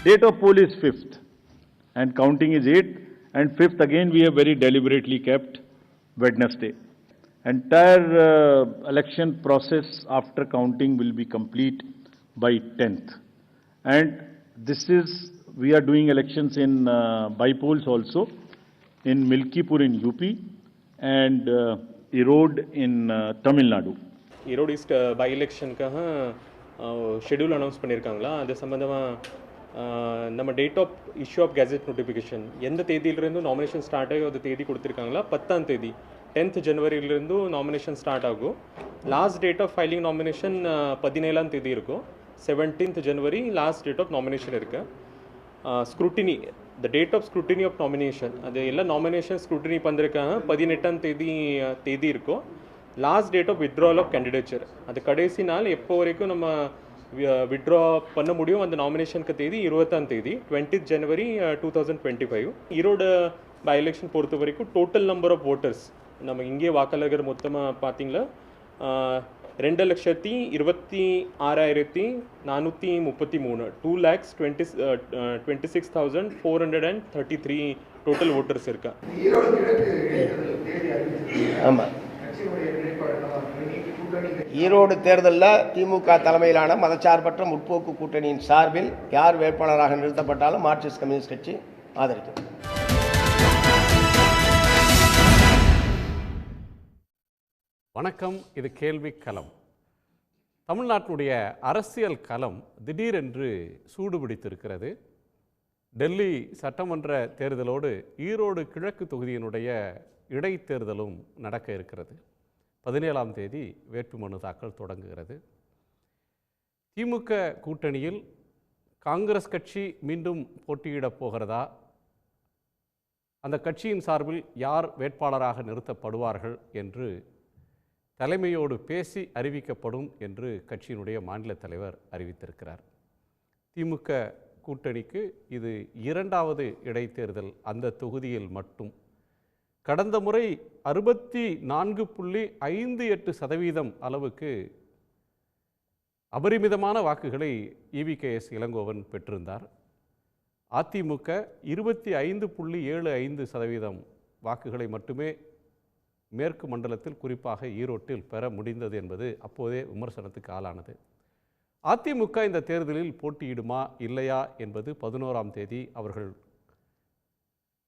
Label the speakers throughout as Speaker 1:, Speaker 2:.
Speaker 1: Date of poll is 5th and counting is 8th, and 5th again we have very deliberately kept Wednesday. Entire election process after counting will be complete by 10th. And this is, we are doing elections in by polls also in Milkipur in UP and Erode in Tamil Nadu.
Speaker 2: Erode East by election kaha schedule announce பண்ணிருக்காங்களா? அது சம்பந்தமா நம்ம date of issue of gazette notification எந்த தேதியிலிருந்து nomination start ஆகி அந்த தேதி கொடுத்துருக்காங்களா? 10ஆம் தேதி 10th ஜனவரியிலிருந்து நாமினேஷன் ஸ்டார்ட் ஆகும். Last date of filing nomination 17ஆம் தேதி இருக்கும். 17th January last date of nomination இருக்கு. Scrutiny, the date of scrutiny of nomination, அது எல்லாம் நாமினேஷன் ஸ்க்ரூட்டினி பண்ணிருக்காங்க. 18ஆம் தேதி இருக்கும். Last date of withdrawal of candidature, அது கடைசி நாள் எப்போ வரைக்கும் நம்ம வித்ட்ரா பண்ண முடியும் அந்த நாமினேஷனுக்கு தேதி 20ஆம் தேதி 20th January 2025. Erode by election பொறுத்த வரைக்கும் டோட்டல் நம்பர் ஆஃப் ஓட்டர்ஸ் நம்ம இங்கே வாக்காளர்கள் மொத்தமாக பார்த்தீங்களா 2,26,433 2,26,433 டோட்டல் ஓட்டர்ஸ் இருக்கா.
Speaker 3: ஆமாம், ஈரோடு தேர்தலில் திமுக தலைமையிலான மதச்சார்பற்ற முற்போக்கு கூட்டணியின் சார்பில் யார் வேட்பாளராக நிறுத்தப்பட்டாலும் மார்க்சிஸ்ட் கம்யூனிஸ்ட் கட்சி ஆதரிக்கும்.
Speaker 4: வணக்கம், இது கேள்வி களம். தமிழ்நாட்டினுடைய அரசியல் களம் திடீரென்று சூடுபிடித்திருக்கிறது. டெல்லி சட்டமன்ற தேர்தலோடு ஈரோடு கிழக்கு தொகுதியினுடைய இடைத்தேர்தலும் நடக்க இருக்கிறது. 17ஆம் தேதி வேட்புமனு தாக்கல் தொடங்குகிறது. திமுக கூட்டணியில் காங்கிரஸ் கட்சி மீண்டும் போட்டியிடப் போகிறதா? அந்த கட்சியின் சார்பில் யார் வேட்பாளராக நிறுத்தப்படுவார்கள் என்று தலைமையோடு பேசி அறிவிக்கப்படும் என்று கட்சியினுடைய மாநில தலைவர் அறிவித்திருக்கிறார். திமுக கூட்டணிக்கு இது 2வது இடைத்தேர்தல். அந்த தொகுதியில் மட்டும் கடந்த முறை 64.58% அளவுக்கு அபரிமிதமான வாக்குகளை EVKS இளங்கோவன் பெற்றிருந்தார். அதிமுக 25.75% வாக்குகளை மட்டுமே மேற்கு மண்டலத்தில் குறிப்பாக ஈரோட்டில் பெற முடிந்தது என்பது அப்போதே விமர்சனத்துக்கு ஆளானது. அதிமுக இந்த தேர்தலில் போட்டியிடுமா இல்லையா என்பது 11ஆம் தேதி அவர்கள்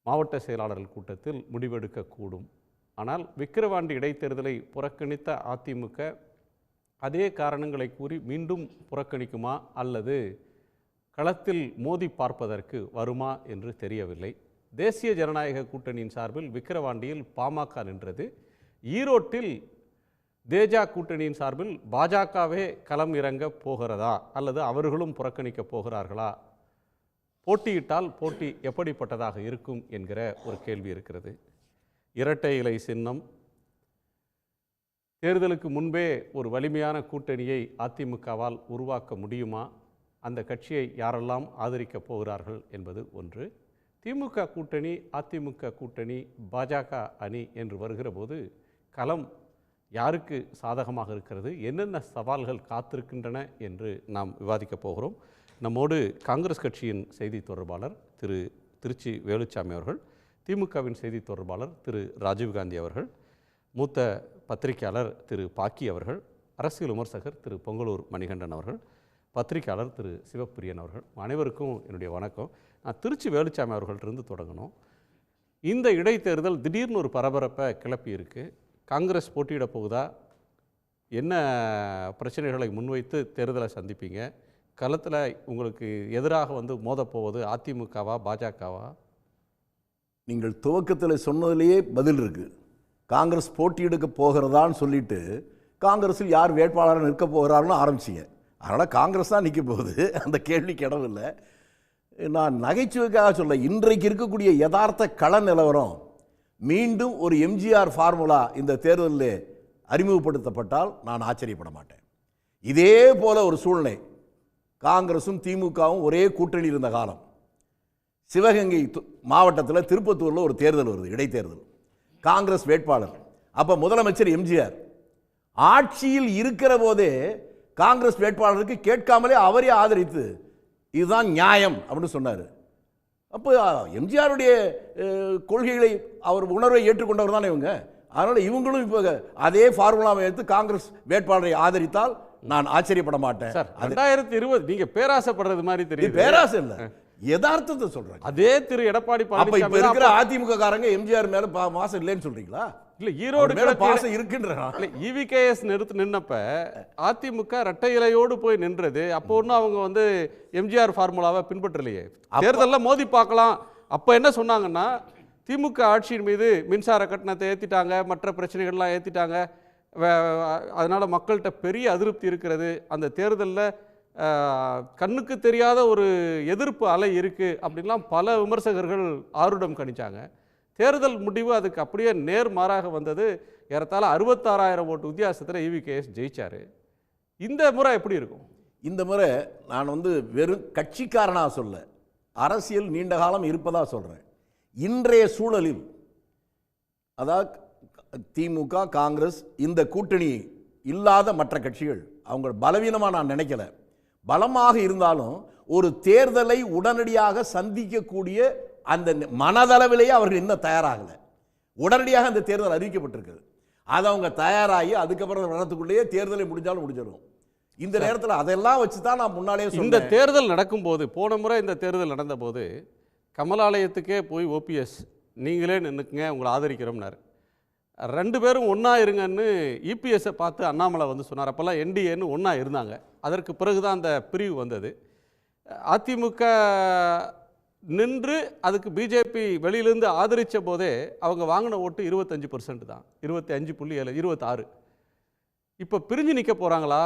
Speaker 4: மாவட்ட செயலாளர்கள் கூட்டத்தில் முடிவெடுக்கக்கூடும். ஆனால் விக்கிரவாண்டி இடைத்தேர்தலை புறக்கணித்த அதிமுக அதே காரணங்களை கூறி மீண்டும் புறக்கணிக்குமா அல்லது களத்தில் மோதி பார்ப்பதற்கு வருமா என்று தெரியவில்லை. தேசிய ஜனநாயக கூட்டணியின் சார்பில் விக்கிரவாண்டியில் பாமக நின்றது. ஈரோட்டில் தேஜா கூட்டணியின் சார்பில் பாஜகவே களம் இறங்க போகிறதா அல்லது அவர்களும் புறக்கணிக்கப் போகிறார்களா? போட்டியிட்டால் போட்டி எப்படிப்பட்டதாக இருக்கும் என்கிற ஒரு கேள்வி இருக்கிறது. இரட்டை இலை சின்னம், தேர்தலுக்கு முன்பே ஒரு வலிமையான கூட்டணியை அதிமுகவால் உருவாக்க முடியுமா? அந்த கட்சியை யாரெல்லாம் ஆதரிக்கப் போகிறார்கள் என்பது ஒன்று. திமுக கூட்டணி, அதிமுக கூட்டணி, பாஜக அணி என்று வருகிற போது களம் யாருக்கு சாதகமாக இருக்கிறது, என்னென்ன சவால்கள் காத்திருக்கின்றன என்று நாம் விவாதிக்கப் போகிறோம். நம்மோடு காங்கிரஸ் கட்சியின் செய்தி தொடர்பாளர் திரு திருச்சி வேலுச்சாமி அவர்கள், திமுகவின் செய்தி தொடர்பாளர் திரு ராஜீவ்காந்தி அவர்கள், மூத்த பத்திரிகையாளர் திரு பாக்கி அவர்கள், அரசியல் விமர்சகர் திரு பொங்கலூர் மணிகண்டன் அவர்கள், பத்திரிகையாளர் திரு சிவப்பிரியன் அவர்கள். அனைவருக்கும் என்னுடைய வணக்கம். நான் திருச்சி வேலுச்சாமி அவர்கள்ட்டிருந்து தொடங்கணும். இந்த இடைத்தேர்தல் திடீர்னு ஒரு பரபரப்பை கிளப்பி இருக்கு. காங்கிரஸ் போட்டியிட போகுதா? என்ன பிரச்சனைகளை முன்வைத்து தேர்தலை சந்திப்பீங்க? களத்தில் உங்களுக்கு எதிராக மோதப்போவது அதிமுகவா பாஜகவா?
Speaker 5: நீங்கள் துவக்கத்தில் சொன்னதிலேயே பதில் இருக்குது. காங்கிரஸ் போட்டியிடுக்க போகிறதான்னு சொல்லிட்டு காங்கிரஸில் யார் வேட்பாளராக நிற்க போகிறாருன்னு ஆரம்பிச்சிங்க. அதனால் காங்கிரஸ் தான் நிற்க போகுது, அந்த கேள்விக்கு இடமில்லை. நான் நகைச்சுவைக்காக சொல்ல, இன்றைக்கு இருக்கக்கூடிய யதார்த்த கள நிலவரம் மீண்டும் ஒரு எம்ஜிஆர் ஃபார்முலா இந்த தேர்தலில் அறிமுகப்படுத்தப்பட்டால் நான் ஆச்சரியப்பட மாட்டேன். இதே போல ஒரு சூழ்நிலை காங்கிரஸும் திமுகவும் ஒரே கூட்டணி இருந்த காலம். சிவகங்கை மாவட்டத்தில் திருப்பத்தூரில் ஒரு தேர்தல் வருது, இடைத்தேர்தல். காங்கிரஸ் வேட்பாளர் அப்போ முதலமைச்சர் எம்ஜிஆர். ஆட்சியில் இருக்கிற போதே காங்கிரஸ் வேட்பாளருக்கு கேட்காமலே அவரே ஆதரித்து இதுதான் நியாயம் அப்படின்னு சொன்னார். அப்போ எம்ஜிஆருடைய கொள்கைகளை அவர் உணர்வை ஏற்றுக்கொண்டவர் தானே இவங்க. அதனால் இவங்களும் இப்போ அதே ஃபார்முலாவை எடுத்து காங்கிரஸ் வேட்பாளரை ஆதரித்தால் நான் ஆச்சரியப்பட மாட்டேன்.
Speaker 4: 2020 நீங்க பேராசைப்படுறது மாதிரி தெரியும்.
Speaker 5: பேராசை இல்லை, யதார்த்தத்தை சொல்றாங்க.
Speaker 4: அதே திரு எடப்பாடி
Speaker 5: அப்ப இப்ப
Speaker 4: பழனிசாமி
Speaker 5: இருக்கிற அதிமுக காரங்க எம்ஜிஆர் மேல பாசம் இல்லைன்னு சொல்றீங்களா?
Speaker 4: இல்ல ஈரோடு
Speaker 5: மேல பாசம் இருக்குன்ற
Speaker 4: EVKS நின்னப்ப அதிமுக இரட்டை இலையோடு போய் நின்றது. அப்போ ஒன்றும் அவங்க வந்து எம்ஜிஆர் ஃபார்முலாவை பின்பற்றலையே. தேர்தலில் மோதி பார்க்கலாம். அப்போ என்ன சொன்னாங்கன்னா, திமுக ஆட்சியின் மீது மின்சார கட்டணத்தை ஏற்றிட்டாங்க, மற்ற பிரச்சனைகள்லாம் ஏற்றிட்டாங்க, அதனால மக்கள்கிட்ட பெரிய அதிருப்தி இருக்கிறது, அந்த தேர்தலில் கண்ணுக்கு தெரியாத ஒரு எதிர்ப்பு அலை இருக்குது அப்படின்லாம் பல விமர்சகர்கள் ஆருடம் கணிச்சாங்க. தேர்தல் முடிவு அதுக்கு அப்படியே நேர்மாறாக வந்தது. ஏறத்தாழ 66,000 ஓட்டு வித்தியாசத்தில் EVKS ஜெயிச்சார். இந்த முறை எப்படி இருக்கும்?
Speaker 5: இந்த முறை நான் வந்து வெறும் கட்சிக்காரனாக சொல்ல, அரசியல் நீண்ட காலம் இருப்பதாக சொல்கிறேன். இன்றைய சூழலில் அதாவது திமுக காங்கிரஸ் இந்த கூட்டணி இல்லாத மற்ற கட்சிகள் அவங்க பலவீனமாக நான் நினைக்கல. பலமாக இருந்தாலும் ஒரு தேர்தலை உடனடியாக சந்திக்கக்கூடிய அந்த மனதளவிலேயே அவர்கள் இன்னும் தயாராகலை. உடனடியாக அந்த தேர்தல் அறிவிக்கப்பட்டிருக்கிறது. அதை அவங்க தயாராகி அதுக்கப்புறம் வரத்துக்குள்ளேயே தேர்தலை முடிஞ்சாலும் முடிஞ்சிடும். இந்த நேரத்தில் அதெல்லாம் வச்சு தான் நான் முன்னாலே
Speaker 4: இந்த தேர்தல் நடக்கும்போது, போன முறை இந்த தேர்தல் நடந்தபோது கமலாலயத்துக்கே போய் OPS நீங்களே நின்றுக்குங்க உங்களை ஆதரிக்கிறோம்னாரு. 2 பேரும் ஒன்றா இருங்கன்னு EPSஐ பார்த்து அண்ணாமலை வந்து சொன்னார். அப்போல்லாம் NDAன்னு ஒன்றா இருந்தாங்க. அதற்கு பிறகு தான் அந்த பிரிவு வந்தது. அதிமுக நின்று அதுக்கு பிஜேபி வெளியிலேருந்து ஆதரித்த போதே அவங்க வாங்கின ஓட்டு 25% தான், 25.7 26. இப்போ பிரிஞ்சு நிற்க போகிறாங்களா?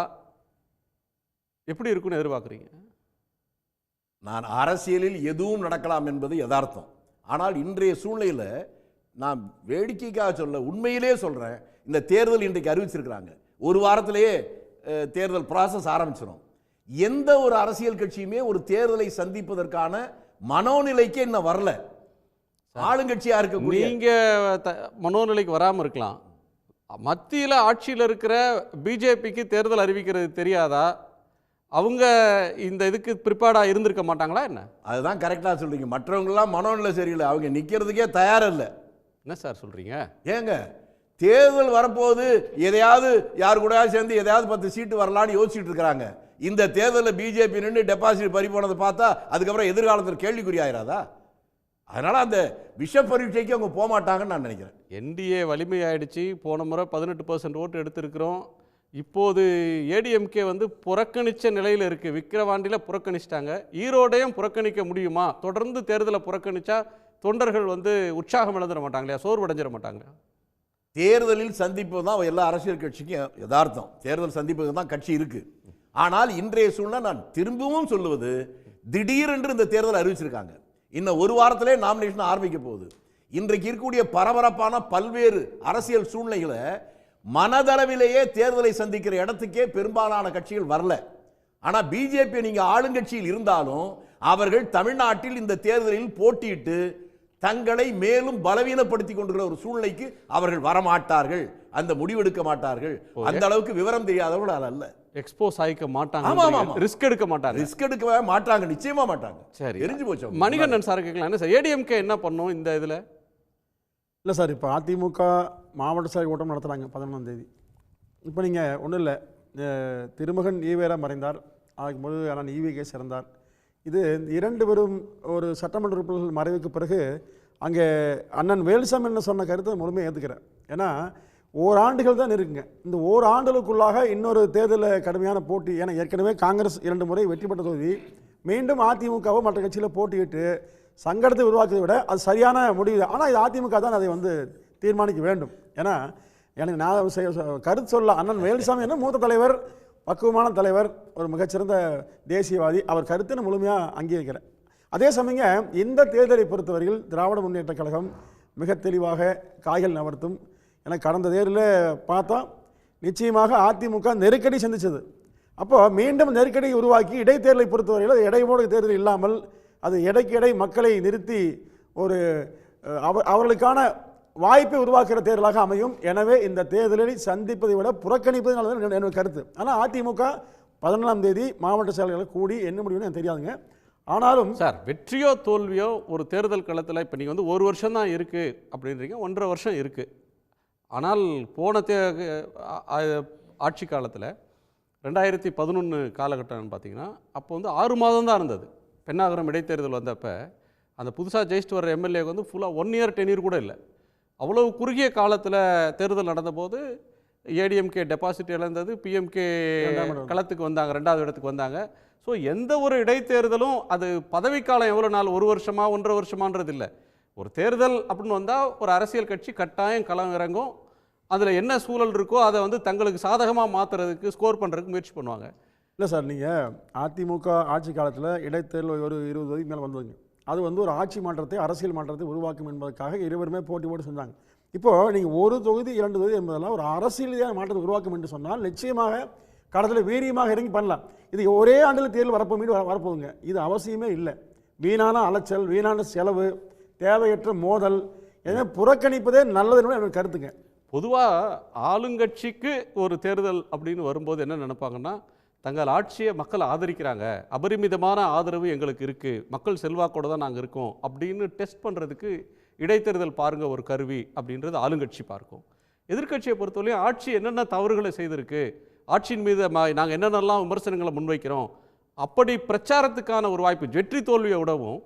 Speaker 4: எப்படி இருக்குன்னு எதிர்பார்க்குறீங்க?
Speaker 5: நான் அரசியலில் எதுவும் நடக்கலாம் என்பது யதார்த்தம். ஆனால் இன்றைய சூழ்நிலையில் நான் வேடிக்கைக்காக சொல்ல, உண்மையிலே சொல்கிறேன். இந்த தேர்தல் இன்றைக்கு அறிவிச்சிருக்கிறாங்க. ஒரு வாரத்திலேயே தேர்தல் ப்ராசஸ் ஆரம்பிச்சிடும். எந்த ஒரு அரசியல் கட்சியுமே ஒரு தேர்தலை சந்திப்பதற்கான மனோநிலைக்கு இன்னும் வரல. ஆளுங்கட்சியாக இருக்கக்கூடிய
Speaker 4: நீங்க மனோநிலைக்கு வராமல் இருக்கலாம். மத்தியில் ஆட்சியில் இருக்கிற பிஜேபிக்கு தேர்தல் அறிவிக்கிறது தெரியாதா? அவங்க இந்த இதுக்கு ப்ரிப்பேர்டாக இருந்திருக்க மாட்டாங்களா என்ன?
Speaker 5: அதுதான் கரெக்டாக சொல்கிறீங்க. மற்றவங்களாம் மனோநிலை சரியில்லை, அவங்க நிற்கிறதுக்கே தயாரில்லை.
Speaker 4: என்ன சார் சொல்கிறீங்க?
Speaker 5: ஏங்க தேர்தல் வரப்போது எதையாவது யார் கூட சேர்ந்து எதையாவது 10 சீட்டு வரலான்னு யோசிச்சுட்டு இருக்கிறாங்க. இந்த தேர்தலில் பிஜேபி நின்று டெபாசிட் பறி போனதை பார்த்தா அதுக்கப்புறம் எதிர்காலத்தில் கேள்விக்குறி ஆயிராதா? அதனால் அந்த விஷ பரீட்சைக்கு அவங்க போக மாட்டாங்கன்னு நான் நினைக்கிறேன்.
Speaker 4: NDA வலிமையாயிடுச்சு. போன முறை 18% ஓட்டு எடுத்திருக்கிறோம். இப்போது ADMK வந்து புறக்கணித்த நிலையில் இருக்குது. விக்கிரவாண்டியில் புறக்கணிச்சிட்டாங்க. ஈரோடையும் புறக்கணிக்க முடியுமா? தொடர்ந்து தேர்தலை புறக்கணிச்சா தொண்டர்கள் வந்து உற்சாகம் இழந்துட மாட்டாங்களா? சோர்வடைஞ்சிட மாட்டாங்களா?
Speaker 5: தேர்தலில் சந்திப்பு தான் எல்லா அரசியல் கட்சிக்கும் யதார்த்தம். தேர்தல் சந்திப்புக்கு தான் கட்சி இருக்குது. ஆனால் இன்றைய சூழ்நிலை நான் திரும்பவும் சொல்லுவது, திடீரென்று இந்த தேர்தல் அறிவிச்சிருக்காங்க. இன்னும் ஒரு வாரத்திலே நாமினேஷன் ஆரம்பிக்க போகுது. இன்றைக்கு இருக்கக்கூடிய பரபரப்பான பல்வேறு அரசியல் சூழ்நிலைகளை மனதளவிலேயே தேர்தலை சந்திக்கிற இடத்துக்கே பெரும்பாலான கட்சிகள் வரல. ஆனால் பிஜேபி நீங்கள் ஆளுங்கட்சியில் இருந்தாலும் அவர்கள் தமிழ்நாட்டில் இந்த தேர்தலில் போட்டியிட்டு தங்களை மேலும் பலவீனப்படுத்திக் கொண்டிருக்கிற ஒரு சூழ்நிலைக்கு அவர்கள் வரமாட்டார்கள், அந்த முடிவெடுக்க மாட்டார்கள். அந்த அளவுக்கு விவரம் தெரியாதவர்கள் அல்ல.
Speaker 4: எக்ஸ்போஸ் ஆகிக்க மாட்டாங்க, ரிஸ்க் எடுக்க மாட்டாங்க.
Speaker 5: ரிஸ்க் எடுக்க மாட்டாங்க, நிச்சயமா மாட்டாங்க.
Speaker 4: சரி,
Speaker 5: தெரிஞ்சு போச்சு.
Speaker 4: மணிகண்டன் சார் கேட்கலாம். என்ன சார் ADMK என்ன பண்ணும் இந்த இதில்?
Speaker 6: இல்லை சார், இப்போ அதிமுக மாவட்ட செயல் கூட்டம் நடத்துகிறாங்க 11ஆம் தேதி. இப்போ நீங்கள் ஒன்றும் இல்லை, திருமகன் ஈவேரா மறைந்தார், அதுக்கு முதல் அண்ணன் EVKS இறந்தார். இது 2 பேரும் ஒரு சட்டமன்ற உறுப்பினர்கள் மறைவுக்கு பிறகு அங்கே அண்ணன் வேலுசாமி என்ன சொன்ன கருத்தை முழுமையாக ஏற்றுக்கிறேன். ஏன்னா ஓராண்டுகள் தான் இருக்குங்க. இந்த ஓராண்டுகளுக்குள்ளாக இன்னொரு தேர்தலில் கடுமையான போட்டி. ஏன்னா ஏற்கனவே காங்கிரஸ் 2 முறை வெற்றி பெற்ற தொகுதி, மீண்டும் அதிமுகவோ மற்ற கட்சியில் போட்டியிட்டு சங்கடத்தை உருவாக்குவதை விட அது சரியான முடிவு. ஆனால் இது அதிமுக தான் அதை வந்து தீர்மானிக்க வேண்டும். ஏன்னா எனக்கு நான் கருத்து சொல்ல, அண்ணன் வேலுசாமி என்ன மூத்த தலைவர், பக்குவமான தலைவர், ஒரு மிகச்சிறந்த தேசியவாதி, அவர் கருத்துன்னு முழுமையாக அங்கீகரிக்கிறேன். அதே சமயம் இந்த தேர்தலை பொறுத்தவரையில் திராவிட முன்னேற்றக் கழகம் மிக தெளிவாக காய்கள் நகர்த்தும். ஏன்னா கடந்த தேர்தலில் பார்த்தா நிச்சயமாக அதிமுக நெருக்கடி சந்தித்தது. அப்போது மீண்டும் நெருக்கடி உருவாக்கி இடைத்தேர்தலை பொறுத்தவரையில் இடைமோடு தேர்தல் இல்லாமல் அது எடைக்கு எடை மக்களை நிறுத்தி ஒரு அவர்களுக்கான வாய்ப்பை உருவாக்குற தேர்தலாக அமையும். எனவே இந்த தேர்தலை சந்திப்பதை விட புறக்கணிப்பது நல்லது என்னுடைய கருத்து. ஆனால் அதிமுக 14ஆம் தேதி மாவட்ட செயலர்களை கூடி என்ன முடிவுன்னு எனக்கு தெரியாதுங்க. ஆனாலும்
Speaker 4: சார், வெற்றியோ தோல்வியோ ஒரு தேர்தல் களத்தில் இப்போ நீங்கள் வந்து 1 வருஷம் தான் இருக்குது அப்படின்றீங்க, 1.5 வருஷம் இருக்குது. ஆனால் போன ஆட்சி காலத்தில் 2011 காலகட்டம்னு பார்த்தீங்கன்னா அப்போ வந்து 6 மாதம் தான் இருந்தது. பென்னாகரம் இடைத்தேர்தல் வந்தப்போ அந்த புதுசாக ஜெயிச்சுட்டு வர எம்எல்ஏக்கு வந்து ஃபுல்லாக 1 இயர் டென்யூர் கூட இல்லை. அவ்வளவு குறுகிய காலத்தில் தேர்தல் நடந்தபோது ஏடிஎம்கே டெபாசிட் இழந்தது, பிஎம்கே களத்துக்கு வந்தாங்க, 2வது இடத்துக்கு வந்தாங்க. ஸோ எந்த ஒரு இடைத்தேர்தலும் அது பதவிக்காலம் எவ்வளோ நாள், 1 வருஷமா 1.5 வருஷமான்றது இல்லை. ஒரு தேர்தல் அப்படின்னு வந்தால் ஒரு அரசியல் கட்சி கட்டாயம் களம் இறங்கும். அதில் என்ன சூழல் இருக்கோ அதை வந்து தங்களுக்கு சாதகமாக மாற்றுறதுக்கு, ஸ்கோர் பண்ணுறதுக்கு முயற்சி பண்ணுவாங்க.
Speaker 6: இல்லை சார், நீங்கள் அதிமுக ஆட்சி காலத்தில் இடைத்தேர்தல் ஒரு 20 தொகுதிக்கு மேலே வந்ததுங்க. அது வந்து ஒரு ஆட்சி மாற்றத்தை, அரசியல் மாற்றத்தை உருவாக்கும் என்பதற்காக இருவருமே போட்டி போட்டு செஞ்சாங்க. இப்போது நீங்கள் 1 தொகுதி 2 தொகுதி என்பதெல்லாம் ஒரு அரசியல் ரீதியான மாற்றத்தை உருவாக்கும் என்று சொன்னால் நிச்சயமாக கடத்தில் வீரியமாக இறங்கி பண்ணலாம். இது ஒரே ஆண்டில் தேர்தல் வரப்போகுதுங்க. இது அவசியமே இல்லை. வீணான அலைச்சல், வீணான செலவு, தேவையற்ற மோதல், எனவே புறக்கணிப்பதே நல்லதுன்னு எனக்கு கருத்துங்க.
Speaker 4: பொதுவாக ஆளுங்கட்சிக்கு ஒரு தேர்தல் அப்படின்னு வரும்போது என்ன நினைப்பாங்கன்னா, தங்கள் ஆட்சியை மக்கள் ஆதரிக்கிறாங்க, அபரிமிதமான ஆதரவு எங்களுக்கு இருக்குது, மக்கள் செல்வாக்கோடு தான் நாங்கள் இருக்கோம் அப்படின்னு டெஸ்ட் பண்ணுறதுக்கு இடைத்தேர்தல் பாருங்கள் ஒரு கருவி அப்படின்றது ஆளுங்கட்சி பார்க்கும். எதிர்க்கட்சியை பொறுத்தவரையும் ஆட்சி என்னென்ன தவறுகளை செய்திருக்கு, ஆட்சியின் மீது நாங்கள் என்னென்னலாம் விமர்சனங்களை முன்வைக்கிறோம், அப்படி பிரச்சாரத்துக்கான ஒரு வாய்ப்பு. வெற்றி தோல்வியை விடவும்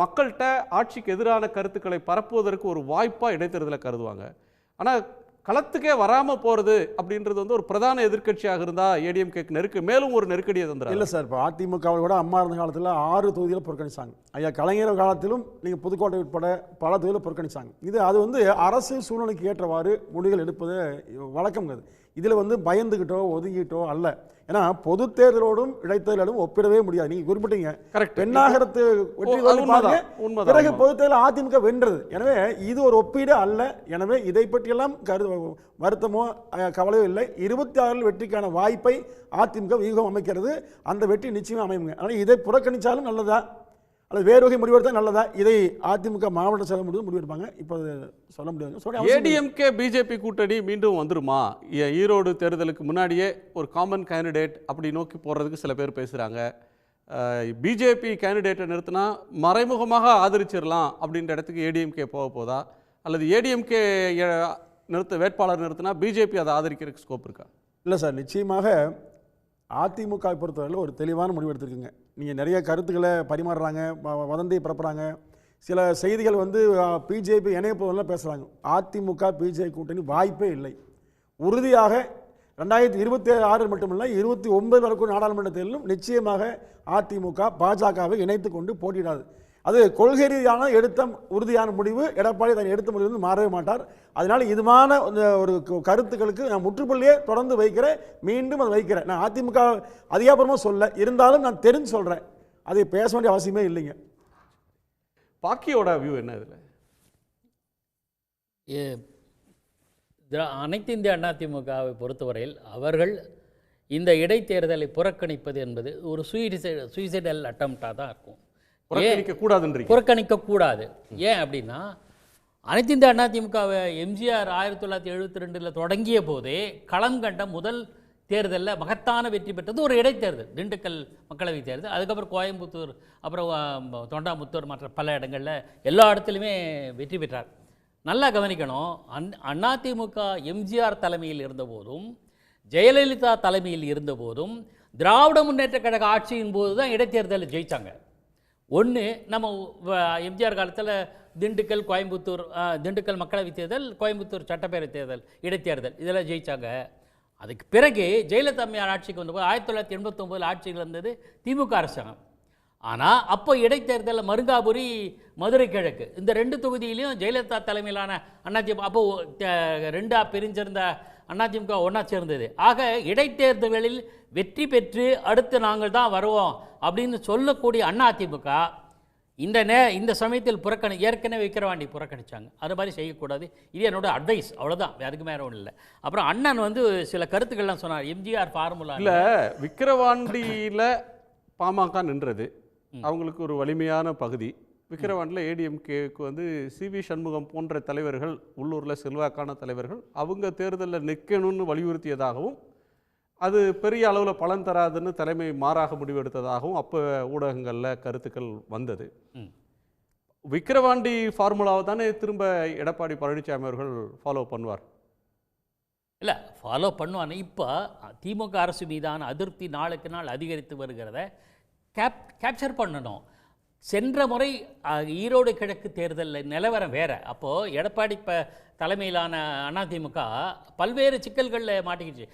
Speaker 4: மக்கள்கிட்ட ஆட்சிக்கு எதிரான கருத்துக்களை பரப்புவதற்கு ஒரு வாய்ப்பாக இடைத்தேர்தலை கருதுவாங்க. ஆனால் களத்துக்கே வராமல் போகிறது அப்படின்றது வந்து ஒரு பிரதான எதிர்க்கட்சியாக இருந்தால் ஏடிஎம்கேக்கு மேலும் ஒரு நெருக்கடியை தந்துடும்.
Speaker 6: இல்லை சார், இப்போ அதிமுகவை கூட அம்மா இருந்த காலத்தில் 6 தொகுதியில் புறக்கணிச்சாங்க. ஐயா கலைஞர் காலத்திலும் நீங்கள் புதுக்கோட்டை உட்பட பல தொகுதியில் புறக்கணிச்சாங்க. அது வந்து அரசியல் சூழ்நிலைக்கு ஏற்றவாறு முடிவுகள் எடுப்பது வழக்கம். இதில் வந்து பயந்துக்கிட்டோ ஒதுங்கிட்டோ அல்ல. ஏன்னா பொது தேர்தலோடும் இடைத்தேர்தலும் ஒப்பிடவே முடியாது. நீங்கள் குறிப்பிட்டீங்க பெண்ணாகரத்து வெற்றி பிறகு பொது தேர்தல் அதிமுக வென்றது. எனவே இது ஒரு ஒப்பீடு அல்ல. எனவே இதை பற்றியெல்லாம் வருத்தமோ கவலையோ இல்லை. 26 வெற்றிக்கான வாய்ப்பை அதிமுக வியூகம் அமைக்கிறது. அந்த வெற்றி நிச்சயமாக அமையுங்க. ஆனால் இதை புறக்கணித்தாலும் நல்லதா அல்லது வேறு வகை முடிவெடுத்தால் நல்லதா, இதை அதிமுக மாவட்ட செயலர் முடிவெடுப்பாங்க. இப்போ சொல்ல முடியாது.
Speaker 4: ஏடிஎம்கே பிஜேபி கூட்டணி மீண்டும் வந்துருமா? ஈரோடு தேர்தலுக்கு முன்னாடியே ஒரு காமன் கேண்டிடேட் அப்படி நோக்கி போகிறதுக்கு சில பேர் பேசுகிறாங்க. பிஜேபி கேண்டிடேட்டை நிறுத்தினா மறைமுகமாக ஆதரிச்சிடலாம் அப்படின்ற இடத்துக்கு ஏடிஎம்கே போதா, அல்லது ஏடிஎம்கே வேட்பாளர் நிறுத்தினா பிஜேபி அதை ஆதரிக்கிறதுக்கு ஸ்கோப் இருக்கா?
Speaker 6: இல்லை சார், நிச்சயமாக அதிமுக பொறுத்தவரையில் ஒரு தெளிவான முடிவு எடுத்திருக்குங்க. நீங்கள் நிறைய கருத்துக்களை பரிமாறுறாங்க, வதந்தியை பரப்புகிறாங்க. சில செய்திகள் வந்து பிஜேபி இணையப்போதெல்லாம் பேசுகிறாங்க. அதிமுக பிஜேபி கூட்டணி வாய்ப்பே இல்லை. உறுதியாக 2026 மட்டுமில்லை 29 வரைக்கும் நாடாளுமன்ற தேர்தலும் நிச்சயமாக அதிமுக பாஜகவை இணைத்து கொண்டு போட்டியிடாது. அது கொள்கை ரீதியான எடுத்த உறுதியான முடிவு. எடப்பாடி தன் எடுத்த முடிவு வந்து மாறவே மாட்டார். அதனால் இதுமான ஒரு கருத்துக்களுக்கு நான் முற்றுப்புள்ளியே தொடர்ந்து வைக்கிறேன், மீண்டும் அதை வைக்கிறேன். நான் அதிமுக அதிகாரப்பூர்வமாக சொல்ல இருந்தாலும் நான் தெரிஞ்சு சொல்கிறேன், அதை பேச வேண்டிய அவசியமே இல்லைங்க.
Speaker 4: பாக்கியோட வியூ என்ன இதில்?
Speaker 7: அனைத்து இந்திய அதிமுகவை பொறுத்தவரையில் அவர்கள் இந்த இடைத்தேர்தலை புறக்கணிப்பது என்பது ஒரு சூசைடல் அட்டம்ப்டாக தான் இருக்கும்.
Speaker 4: புறக்கணிக்க
Speaker 7: கூடாது. ஏன் அப்படின்னா அனைத்து இந்திய அதிமுகவை எம்ஜிஆர் 1972 தொடங்கிய போதே களம் கண்ட முதல் தேர்தலில் மகத்தான வெற்றி பெற்றது ஒரு இடைத்தேர்தல், திண்டுக்கல் மக்களவை தேர்தல். அதுக்கப்புறம் கோயம்புத்தூர், அப்புறம் தொண்டாமுத்தூர், மற்ற பல இடங்களில் எல்லா இடத்துலையுமே வெற்றி பெற்றார். நல்லா கவனிக்கணும், அதிமுக எம்ஜிஆர் தலைமையில் இருந்தபோதும் ஜெயலலிதா தலைமையில் இருந்தபோதும் திராவிட முன்னேற்ற கழக ஆட்சியின் போது தான் இடைத்தேர்தலில் ஜெயித்தாங்க. ஒன்று, நம்ம எம்ஜிஆர் காலத்தில் திண்டுக்கல், கோயம்புத்தூர், திண்டுக்கல் மக்களவை தேர்தல், கோயம்புத்தூர் சட்டப்பேரவை தேர்தல், இடைத்தேர்தல் இதெல்லாம் ஜெயித்தாங்க. அதுக்கு பிறகு ஜெயலலிதா அம்மையார் ஆட்சிக்கு வந்தபோது 1989 ஆட்சியில் இருந்தது திமுக அரசாங்கம். ஆனால் அப்போ இடைத்தேர்தலில் மருங்காபுரி, மதுரை கிழக்கு இந்த 2 தொகுதியிலையும் ஜெயலலிதா தலைமையிலான அதிமுக அப்போ 2ஆக பிரிஞ்சிருந்த அதிமுக ஒன்றா சேர்ந்தது. ஆக இடைத்தேர்தல்களில் வெற்றி பெற்று அடுத்து நாங்கள் தான் வருவோம் அப்படின்னு சொல்லக்கூடிய அதிமுக இந்த சமயத்தில் ஏற்கனவே விக்கிரவாண்டி புறக்கணிச்சாங்க. அது மாதிரி செய்யக்கூடாது. இது என்னோட அட்வைஸ், அவ்வளோதான், அதுக்கு மேலே ஒன்றும் இல்லை. அப்புறம் அண்ணன் வந்து சில கருத்துக்கள்லாம் சொன்னார். எம்ஜிஆர் ஃபார்முலா
Speaker 4: இல்லை, விக்கிரவாண்டியில் பாமக நின்றது அவங்களுக்கு ஒரு வலிமையான பகுதி. விக்கிரவாண்டியில் ஏடிஎம்கேக்கு வந்து சிவி சண்முகம் போன்ற தலைவர்கள், உள்ளூரில் செல்வாக்கான தலைவர்கள் அவங்க தேர்தலில் நிற்கணும்னு வலியுறுத்தியதாகவும் அது பெரிய அளவில் பலன் தராதுன்னு தலைமை மாறாக முடிவெடுத்ததாகவும் அப்போ ஊடகங்களில் கருத்துக்கள் வந்தது. விக்கிரவாண்டி ஃபார்முலாவை தானே திரும்ப எடப்பாடி பழனிசாமி அவர்கள் ஃபாலோ பண்ணுவார்?
Speaker 7: இல்லை, ஃபாலோ பண்ணுவானே. இப்போ திமுக அரசு மீதான அதிருப்தி நாளுக்கு நாள் அதிகரித்து வருகிறத கேப்சர் பண்ணணும். சென்ற முறை ஈரோடு கிழக்கு தேர்தலில் நிலவரம் வேறு. அப்போது எடப்பாடி தலைமையிலான அதிமுக பல்வேறு சிக்கல்களில் மாட்டிக்கிச்சு.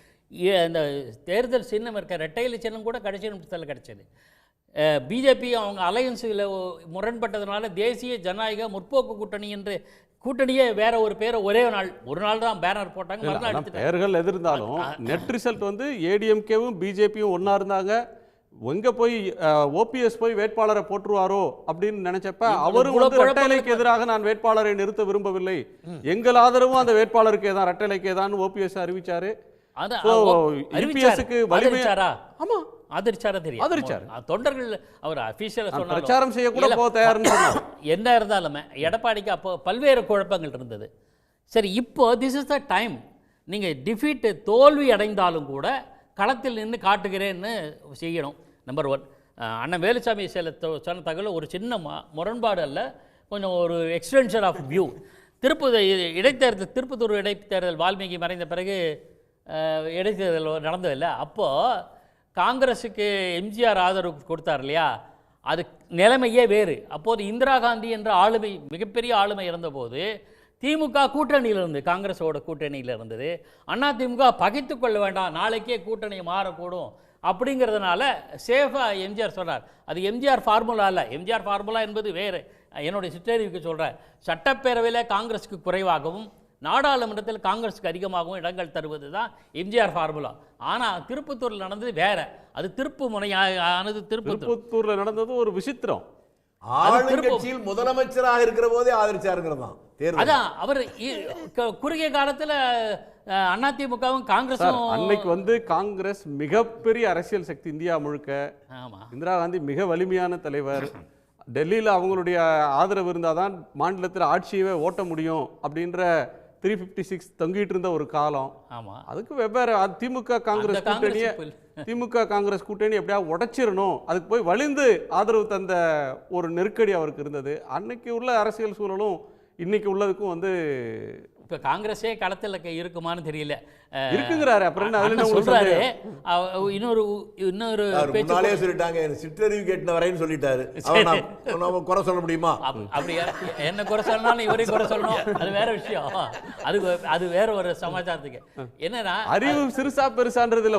Speaker 7: இந்த தேர்தல் சின்னம் இருக்க ரெட்டையில சின்னம் கூட கடைசி நிமிஷத்தில் கிடச்சிது. பிஜேபி அவங்க அலையன்ஸில் முரண்பட்டதுனால தேசிய ஜனநாயக முற்போக்கு கூட்டணி என்று கூட்டணியே வேற ஒரு பேரை ஒரு நாள் தான் பேனர் போட்டாங்க.
Speaker 4: பெயர்கள் எதிர்ந்தாலும் நெட் ரிசல்ட் வந்து ஏடிஎம்கேவும் பிஜேபியும் ஒன்றா இருந்தாங்க. எங்க போய் ஓபிஎஸ் போய் வேட்பாளரை போட்டுருவாரோ அப்படின்னு நினைச்சப்ப அவரும் வந்து ரெட்டைலைக்கு எதிராக நான் வேட்பாளரை நிறுத்த விரும்பவில்லை, எங்கள் ஆதரவும் அந்த வேட்பாளருக்கு தான் ரெட்டைலைக்கு தான் ஓபிஎஸ் அறிவிச்சாரு.
Speaker 7: ஆமா ஆதரிச்சாரா தெரியும்.
Speaker 4: ஆதரிச்சாரு.
Speaker 7: தொண்டர்கள் அவர் அபிஷியலா சொன்னாரு
Speaker 4: பிரச்சாரம் செய்ய கூட போக தயார்னு சொன்னார்.
Speaker 7: என்ன இருந்தாலுமே எடப்பாடிக்கு அப்போ பல்வேறு குழப்பங்கள் இருந்தது. சரி, இப்போ திஸ் இஸ் த டைம். நீங்க டிஃபீட் தோல்வி அடைந்தாலும் கூட களத்தில் நின்று காட்டுகிறேன்னு செய்யணும். நம்பர் 1. அண்ணன் வேலுசாமி சொன்ன தகவல் ஒரு சின்ன முரண்பாடு அல்ல, கொஞ்சம் ஒரு எக்ஸ்டென்ஷன் ஆஃப் வியூ. திருப்பத்தூர் இடைத்தேர்தல் வால்மீகி மறைந்த பிறகு இடைத்தேர்தல் நடந்ததில்லை. அப்போது காங்கிரஸுக்கு எம்ஜிஆர் ஆதரவு கொடுத்தார் இல்லையா, அது நிலைமையே வேறு. அப்போது இந்திரா காந்தி என்ற ஆளுமை, மிகப்பெரிய ஆளுமை இருந்தபோது திமுக கூட்டணியில் இருந்து, காங்கிரஸோட கூட்டணியில் இருந்தது. அதிமுக பகைத்து கொள்ள வேண்டாம், நாளைக்கே கூட்டணி மாறக்கூடும் அப்படிங்கிறதுனால சேஃபாக எம்ஜிஆர் சொன்னார். அது எம்ஜிஆர் ஃபார்முலா இல்லை. எம்ஜிஆர் ஃபார்முலா என்பது வேறு. என்னுடைய சிற்றறிவுக்கு சொல்கிறேன், சட்டப்பேரவையில் காங்கிரஸுக்கு குறைவாகவும் நாடாளுமன்றத்தில் காங்கிரஸுக்கு அதிகமாகவும் இடங்கள் தருவது தான் எம்ஜிஆர் ஃபார்முலா. ஆனால் திருப்பத்தூரில் நடந்தது வேற. அது திருப்பு முனையானது.
Speaker 4: திருப்பத்தூரில் நடந்தது ஒரு விசித்திரம்.
Speaker 5: ஆளுங்கட்சியில் முதலமைச்சராக இருக்கிற போதே ஆதரிச்சாருங்கிறதான்.
Speaker 7: அதான் அவர் குறுகிய காலத்தில் அதிமுகவும் காங்கிரஸும்
Speaker 4: அன்னைக்கு வந்து காங்கிரஸ் மிகப்பெரிய அரசியல் சக்தி இந்தியா முழுக்க. இந்திரா காந்தி மிக வலிமையான தலைவர். டெல்லியில் அவங்களுடைய ஆதரவு இருந்தால் தான் மாநிலத்தில் ஆட்சியவே ஓட்ட முடியும் அப்படின்ற 356 தொங்கிட்டு இருந்த ஒரு காலம்.
Speaker 7: ஆமாம்,
Speaker 4: அதுக்கு வெவ்வேறு திமுக காங்கிரஸ் கூட்டணியை எப்படியா உடைச்சிடணும், அதுக்கு போய் வலிந்து ஆதரவு தந்த ஒரு நெருக்கடி அவருக்கு இருந்தது. அன்னைக்கு உள்ள அரசியல் சூழலும் இன்னைக்கு உள்ளதுக்கும் வந்து
Speaker 7: இப்போ காங்கிரஸே களத்தில் இருக்குமான்னு தெரியல.
Speaker 4: இருக்குங்கிறாரு. அப்புறம் என்ன
Speaker 7: சொல்றாரு? இன்னொரு
Speaker 5: முன்னாலே சொல்லிட்டாங்க, சிற்றறிவு கேட்ட வரைன்னு சொல்லிட்டாரு. குறை சொல்ல முடியுமா?
Speaker 7: அப்படியா? என்ன குறை சொல்லணும், இவரையும் குறை சொல்லணும், அது வேற விஷயம். அது வேற ஒரு சமாச்சாரத்துக்கு. என்னன்னா
Speaker 4: அறிவு சிறுசா பெருசான்றது இல்ல,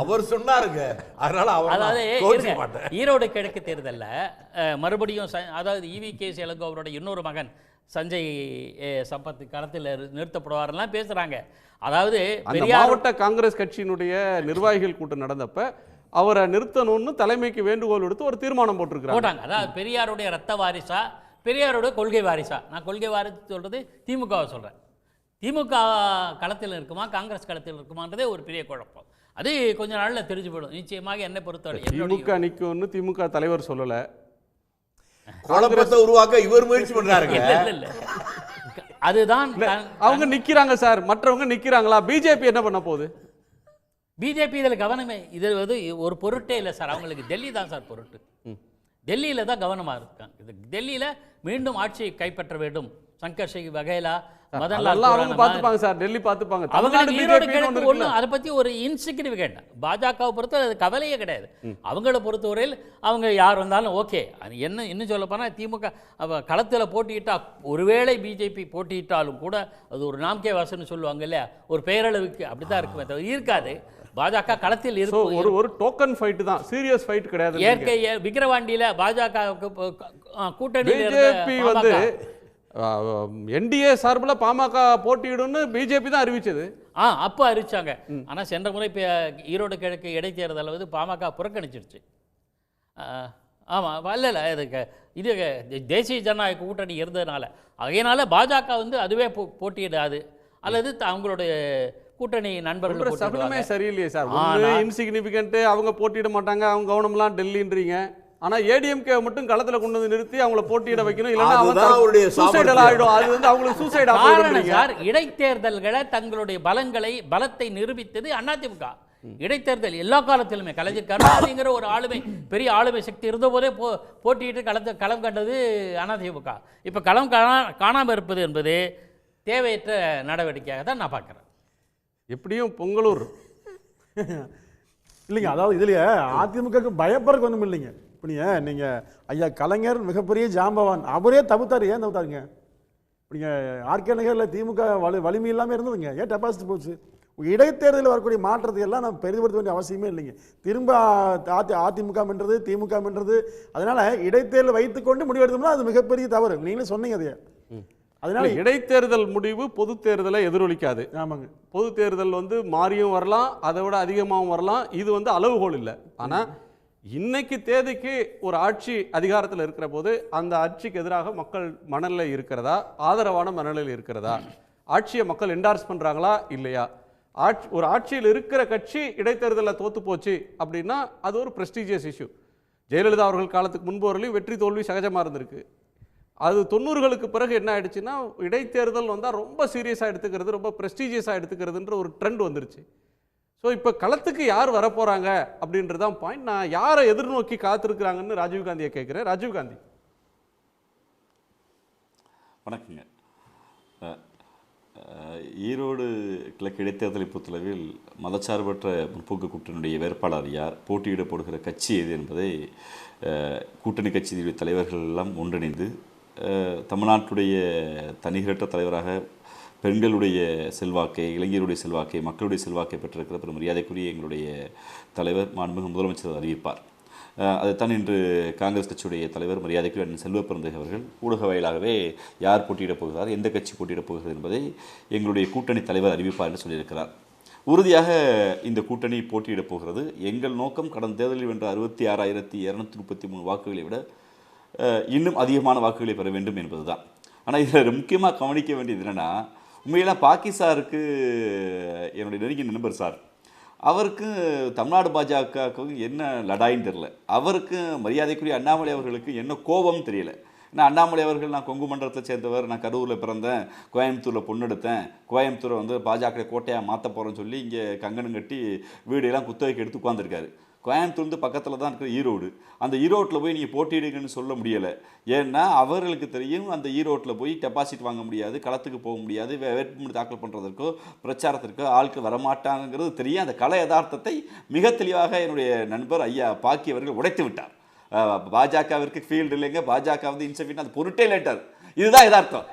Speaker 5: அவர் சொன்னாருங்க.
Speaker 7: அதாவது ஈரோடு கிழக்கு தேர்தலில் மறுபடியும் அதாவது EV.K. இளங்கோ அவரோட இன்னொரு மகன் சஞ்சய் சம்பத் களத்தில் நிறுத்தப்படுவாரெல்லாம் பேசுகிறாங்க. அதாவது
Speaker 4: மாவட்ட காங்கிரஸ் கட்சியினுடைய நிர்வாகிகள் கூட்டம் நடந்தப்ப அவரை நிறுத்தணும்னு தலைமைக்கு வேண்டுகோள் எடுத்து ஒரு தீர்மானம் போட்டாங்க.
Speaker 7: அதாவது பெரியாருடைய ரத்த வாரிசா, பெரியாருடைய கொள்கை வாரிசா? நான் கொள்கை வாரிசு சொல்கிறது திமுகவை சொல்கிறேன். திமுக களத்தில் இருக்குமா, காங்கிரஸ் களத்தில் இருக்குமான்றதே ஒரு பெரிய குழப்பம். அது கொஞ்ச நாளில் தெரிஞ்சு போயிடும். நிச்சயமாக என்னை பொறுத்தவரை
Speaker 4: திமுக நிற்கும்னு திமுக தலைவர் சொல்லலை.
Speaker 5: குழப்பத்தை உருவாக்க இவர் முயற்சி பண்றாருங்க.
Speaker 7: அதுதான்
Speaker 4: அவங்க நிக்கிறாங்க சார், மற்றவங்க நிக்கிறாங்களா? பிஜேபி என்ன பண்ண போகுது?
Speaker 7: பிஜேபி இதில் கவனமே, இது வந்து ஒரு பொருட்டே இல்லை சார். அவங்களுக்கு டெல்லி தான் சார் பொருட்டு. டெல்லியில் தான் கவனமாக இருக்காங்க. இது டெல்லியில் மீண்டும் ஆட்சியை கைப்பற்ற வேண்டும். சங்கர் சிங் வகைலா
Speaker 4: பார்த்துப்பாங்க சார், டெல்லி பார்த்துப்பாங்க.
Speaker 7: அதை பற்றி ஒரு இன்சிக்னிஃபிகண்ட். பாஜகவை பொறுத்த அது கவலையே கிடையாது. அவங்கள பொறுத்தவரையில் அவங்க யார் வந்தாலும் ஓகே. என்ன இன்னும் சொல்ல போனால் திமுக களத்தில் போட்டியிட்டா, ஒருவேளை பிஜேபி போட்டியிட்டாலும் கூட அது ஒரு நாம்கே வாசன்னு சொல்லுவாங்க இல்லையா, ஒரு பெயரளவுக்கு அப்படித்தான் இருக்குமே தவிர இருக்காது. பாஜக களத்தில் இருக்கும்.
Speaker 4: ஒரு டோக்கன் ஃபைட் தான், சீரியஸ் ஃபைட் கிடையாது.
Speaker 7: இயற்கை விக்கிரவாண்டியில் பாஜகவுக்கு கூட்டணி
Speaker 4: வந்து என்டிஏ சார்பில் பாமக போட்டியிடும்னு பிஜேபி தான் அறிவிச்சது.
Speaker 7: அப்போ அறிவிச்சாங்க. ஆனால் சென்ற முறை இப்போ ஈரோடு கிழக்கு இடைத்தேர்தல் வந்து பாமக புறக்கணிச்சிருச்சு. ஆமாம், இல்லை இது தேசிய ஜனநாயக கூட்டணி இருந்ததுனால, அதனால பாஜக வந்து அதுவே போட்டியிடாது, அல்லது அவங்களுடைய கூட்டணி நண்பர்கள்
Speaker 4: சபலமே சரியில்லையே சார். இன்சிக்னிஃபிகண்ட், அவங்க போட்டியிட மாட்டாங்க, அவங்க கவனம்லாம் டெல்லின்றீங்க. ஆனா ஏடிஎம்கே மட்டும் களத்துல கொண்டு வந்து நிறுத்தி அவங்கள போட்டியிட வைக்கணும், இல்லைன்னா
Speaker 5: அதுதான் அவருடைய
Speaker 4: சூசைடல் ஆயிடும். அது வந்து அவங்களுக்கு சூசைட்
Speaker 7: காரணம் சார், இடைத்தேர்தல்களை தங்களுடைய பலத்தை நிரூபித்தது அதிமுக. இடைத்தேர்தல் எல்லா காலத்திலுமே கலைஞர் கருணாநிதிங்கிற ஒரு பெரிய ஆளுமை சக்தி இருந்த போதே போட்டியிட்டு களம் கண்டது அதிமுக. இப்ப களம் காணாமல் இருப்பது என்பது தேவையற்ற நடவடிக்கையாக தான் நான் பார்க்கிறேன்.
Speaker 4: எப்படியும் பொங்கலூர்
Speaker 6: இல்லைங்க, அதாவது இதுலயே அதிமுகக்கு பயப்படுறதுக்கு ஒன்றும் இல்லைங்க. இப்போ நீங்க ஐயா கலைஞர் மிகப்பெரிய ஜாம்பவான், அவரே தவிர்த்தாரு. ஏன் தவிர்த்தாருங்க? நீங்க ஆர்கே நகரில் திமுக வலிமை இல்லாமல் இருந்ததுங்க, ஏன் டெபாசிட் போச்சு? இடைத்தேர்தலில் வரக்கூடிய மாற்றத்தை எல்லாம் நம்ம பெரிதுபடுத்த வேண்டிய அவசியமே இல்லைங்க. திரும்ப அதிமுக என்றது திமுக என்றது, அதனால இடைத்தேர்தல் வைத்துக்கொண்டு முடிவெடுத்தோம்னா அது மிகப்பெரிய தவறு. நீங்களே சொன்னீங்க அதையே. அதனால
Speaker 4: இடைத்தேர்தல் முடிவு பொது தேர்தலை எதிரொலிக்காது.
Speaker 6: ஆமாங்க,
Speaker 4: பொது தேர்தல் வந்து மாறியும் வரலாம், அதை விட அதிகமாகவும் வரலாம். இது வந்து அளவுகோல் இல்லை. ஆனா இன்னைக்கு தேதிக்கு ஒரு ஆட்சி அதிகாரத்தில் இருக்கிற போது அந்த ஆட்சிக்கு எதிராக மக்கள் மனநிலை இருக்கிறதா, ஆதரவான மனநிலை இருக்கிறதா, ஆட்சியை மக்கள் என்டார்ஸ் பண்றாங்களா இல்லையா, ஒரு ஆட்சியில் இருக்கிற கட்சி இடைத்தேர்தலில் தோத்து போச்சு அப்படின்னா அது ஒரு பிரஸ்டீஜியஸ் இஷ்யூ. ஜெயலலிதா அவர்கள் காலத்துக்கு முன்பு வரலையும் வெற்றி தோல்வி சகஜமாக இருந்திருக்கு. அது 90களுக்கு பிறகு என்ன ஆயிடுச்சுன்னா இடைத்தேர்தல் வந்தால் ரொம்ப சீரியஸாக எடுத்துக்கிறது, ரொம்ப பிரஸ்டீஜியஸாக எடுத்துக்கிறதுன்ற ஒரு ட்ரெண்ட் வந்துருச்சு. ஸோ இப்போ களத்துக்கு யார் வரப்போகிறாங்க அப்படின்றதான் பாயிண்ட். நான் யாரை எதிர்நோக்கி காத்திருக்கிறாங்கன்னு ராஜீவ்காந்தியை கேட்குறேன். ராஜீவ்காந்தி.
Speaker 8: வணக்கங்க. ஈரோடு கிழக்கு இடைத்தேர்தலை பொறுத்தளவில் மதச்சார்பற்ற முற்போக்கு கூட்டணியுடைய வேட்பாளர் யார், போட்டியிட போடுகிற கட்சி எது என்பதை கூட்டணி கட்சியுடைய தலைவர்கள் எல்லாம் ஒன்றிணைந்து தமிழ்நாட்டுடைய தனிகரற்ற தலைவராக பெண்களுடைய செல்வாக்கை, இளைஞருடைய செல்வாக்கை, மக்களுடைய செல்வாக்கை பெற்றிருக்கிற பெரும் மரியாதைக்குரிய எங்களுடைய தலைவர் மாண்புமிகு முதலமைச்சர் அறிவிப்பார். அதைத்தான் இன்று காங்கிரஸ் கட்சியுடைய தலைவர் மரியாதைக்குரிய அண்ணன் செல்வ பெருந்தகை அவர்கள் ஊடக வாயிலாகவே யார் போட்டியிடப் போகிறார், எந்த கட்சி போட்டியிடப் போகிறது என்பதை எங்களுடைய கூட்டணி தலைவர் அறிவிப்பார் என்று சொல்லியிருக்கிறார். உறுதியாக இந்த கூட்டணி போட்டியிடப் போகிறது. எங்கள் நோக்கம் கடந்த தேர்தலில் வென்ற 66,233 வாக்குகளை விட இன்னும் அதிகமான வாக்குகளை பெற வேண்டும் என்பதுதான். ஆனால் இதில் முக்கியமாக கவனிக்க வேண்டியது என்னென்னா, உண்மையெல்லாம் பாக்கி சாருக்கு என்னுடைய நெருங்கிய நண்பர் சார், அவருக்கு தமிழ்நாடு பாஜகவுக்கு என்ன லடாயின்னு தெரியல, அவருக்கு மரியாதைக்குரிய அண்ணாமலை அவர்களுக்கு என்ன கோபம் தெரியல. ஏன்னா அண்ணாமலை அவர்கள் நான் கொங்கு மண்டலத்தில் சேர்ந்தவர், நான் கரூரில் பிறந்தேன், கோயம்புத்தூரில் பொண்ணெடுத்தேன், கோயம்புத்தூரை வந்து பாஜக கோட்டையாக மாற்ற போகிறேன்னு சொல்லி இங்கே கங்கணம் கட்டி வீடையெல்லாம் குத்தகைக்கு எடுத்து உட்காந்துருக்காரு. கோயம்புத்தூர்ந்து பக்கத்தில் தான் இருக்கிற ஈரோடு, அந்த ஈரோட்டில் போய் நீங்கள் போட்டியிடுங்கன்னு சொல்ல முடியலை. ஏன்னா அவர்களுக்கு தெரியும் அந்த ஈரோட்டில் போய் டெபாசிட் வாங்க முடியாது, களத்துக்கு போக முடியாது, வேட்புமனு தாக்கல் பண்ணுறதற்கோ பிரச்சாரத்திற்கோ ஆட்கள் வரமாட்டாங்கிறது தெரியும். அந்த கலை யதார்த்தத்தை மிக தெளிவாக என்னுடைய நண்பர் ஐயா பாக்கி அவர்கள் உடைத்து விட்டார். பாஜகவிற்கு ஃபீல்டு இல்லைங்க, பாஜக வந்து இன்செஃபின் அது பொருட்டே லேட்டார். இதுதான் யதார்த்தம்.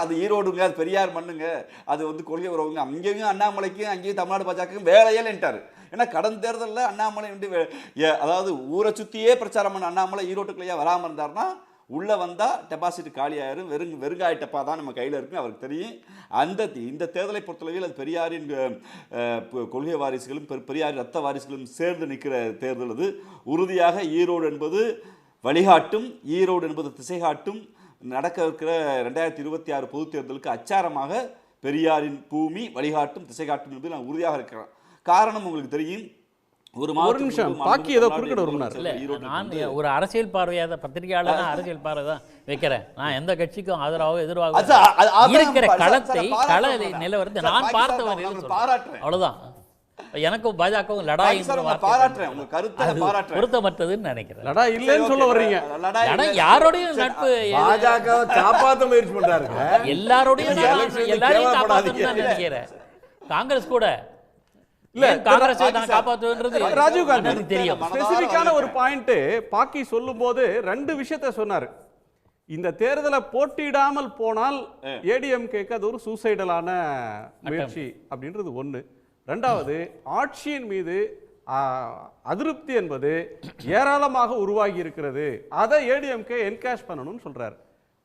Speaker 8: அது ஈரோடுங்க, அது பெரியார் மண்ணுங்க, அது வந்து கொள்கை உறவுங்க, அங்கேயும் அண்ணாமலைக்கும் அங்கேயும் தமிழ்நாடு பாஜகவுக்கும் வேலையேன்ட்டார். ஏன்னா கடந்த தேர்தலில் அண்ணாமலை வந்து அதாவது ஊரை சுற்றியே பிரச்சாரம் பண்ண அண்ணாமலை ஈரோட்டுக்குள்ளேயே வராமல் இருந்தார்னா உள்ளே வந்தால் டெபாசிட் காலியாயிரும், வெறுங்காய டப்பா தான் நம்ம கையில் இருக்குன்னு அவருக்கு தெரியும். இந்த தேர்தலை பொறுத்தளவில் அது பெரியாரின் கொள்கை வாரிசுகளும் பெரியாரின் ரத்த வாரிசுகளும் சேர்ந்து நிற்கிற தேர்தல். அது உறுதியாக ஈரோடு என்பது வழிகாட்டும், ஈரோடு என்பது திசைகாட்டும். நடக்க இருக்கிற 2026 பொதுத் தேர்தலுக்கு அச்சாரமாக பெரியாரின் பூமி வழிகாட்டும், திசைகாட்டும் என்பது நான் உறுதியாக இருக்கிறேன். காரணம் உங்களுக்கு தெரியும்.
Speaker 4: ஒரு நிமிஷம் பாக்கி ஏதோ குறுக்கிட வரும்னார்.
Speaker 7: நான் ஒரு அரசியல் பார்வையாக பத்திரிகையாளர் அரசியல் பார்வை தான் வைக்கிறேன். நான் எந்த கட்சிக்கும் ஆதரவாக எதிர்வாக இருக்கிற கள நிலவரத்தை நான் பார்த்த வரையில் அவ்வளவுதான். எனக்கும் பாஜகவும் லடாய் பொருத்தமற்றதுன்னு நினைக்கிறேன்.
Speaker 4: லடாய் இல்லைன்னு சொல்ல வர்றீங்க.
Speaker 7: யாரோடையும் நட்பு
Speaker 5: பாஜக காப்பாற்ற முயற்சி பண்றாரு,
Speaker 7: எல்லாரையும் காப்பாற்றணும்னு நினைக்கிறேன். காங்கிரஸ் கூட
Speaker 4: ராஜீவ்காந்தி தெரியும். ஸ்பெசிபிக்கான ஒரு பாயிண்ட் பாக்கி சொல்லும் போது 2 விஷயத்தை சொன்னார். இந்த தேர்தலை போட்டியிடாமல் போனால் ஏடிஎம்கேக்கு அது ஒரு சூசைடலான முயற்சி அப்படின்றது ஒன்று. 2வது, ஆட்சியின் மீது அதிருப்தி என்பது ஏராளமாக உருவாகி இருக்கிறது, அதை ஏடிஎம்கே என்கேஷ் பண்ணணும்னு சொல்றாரு.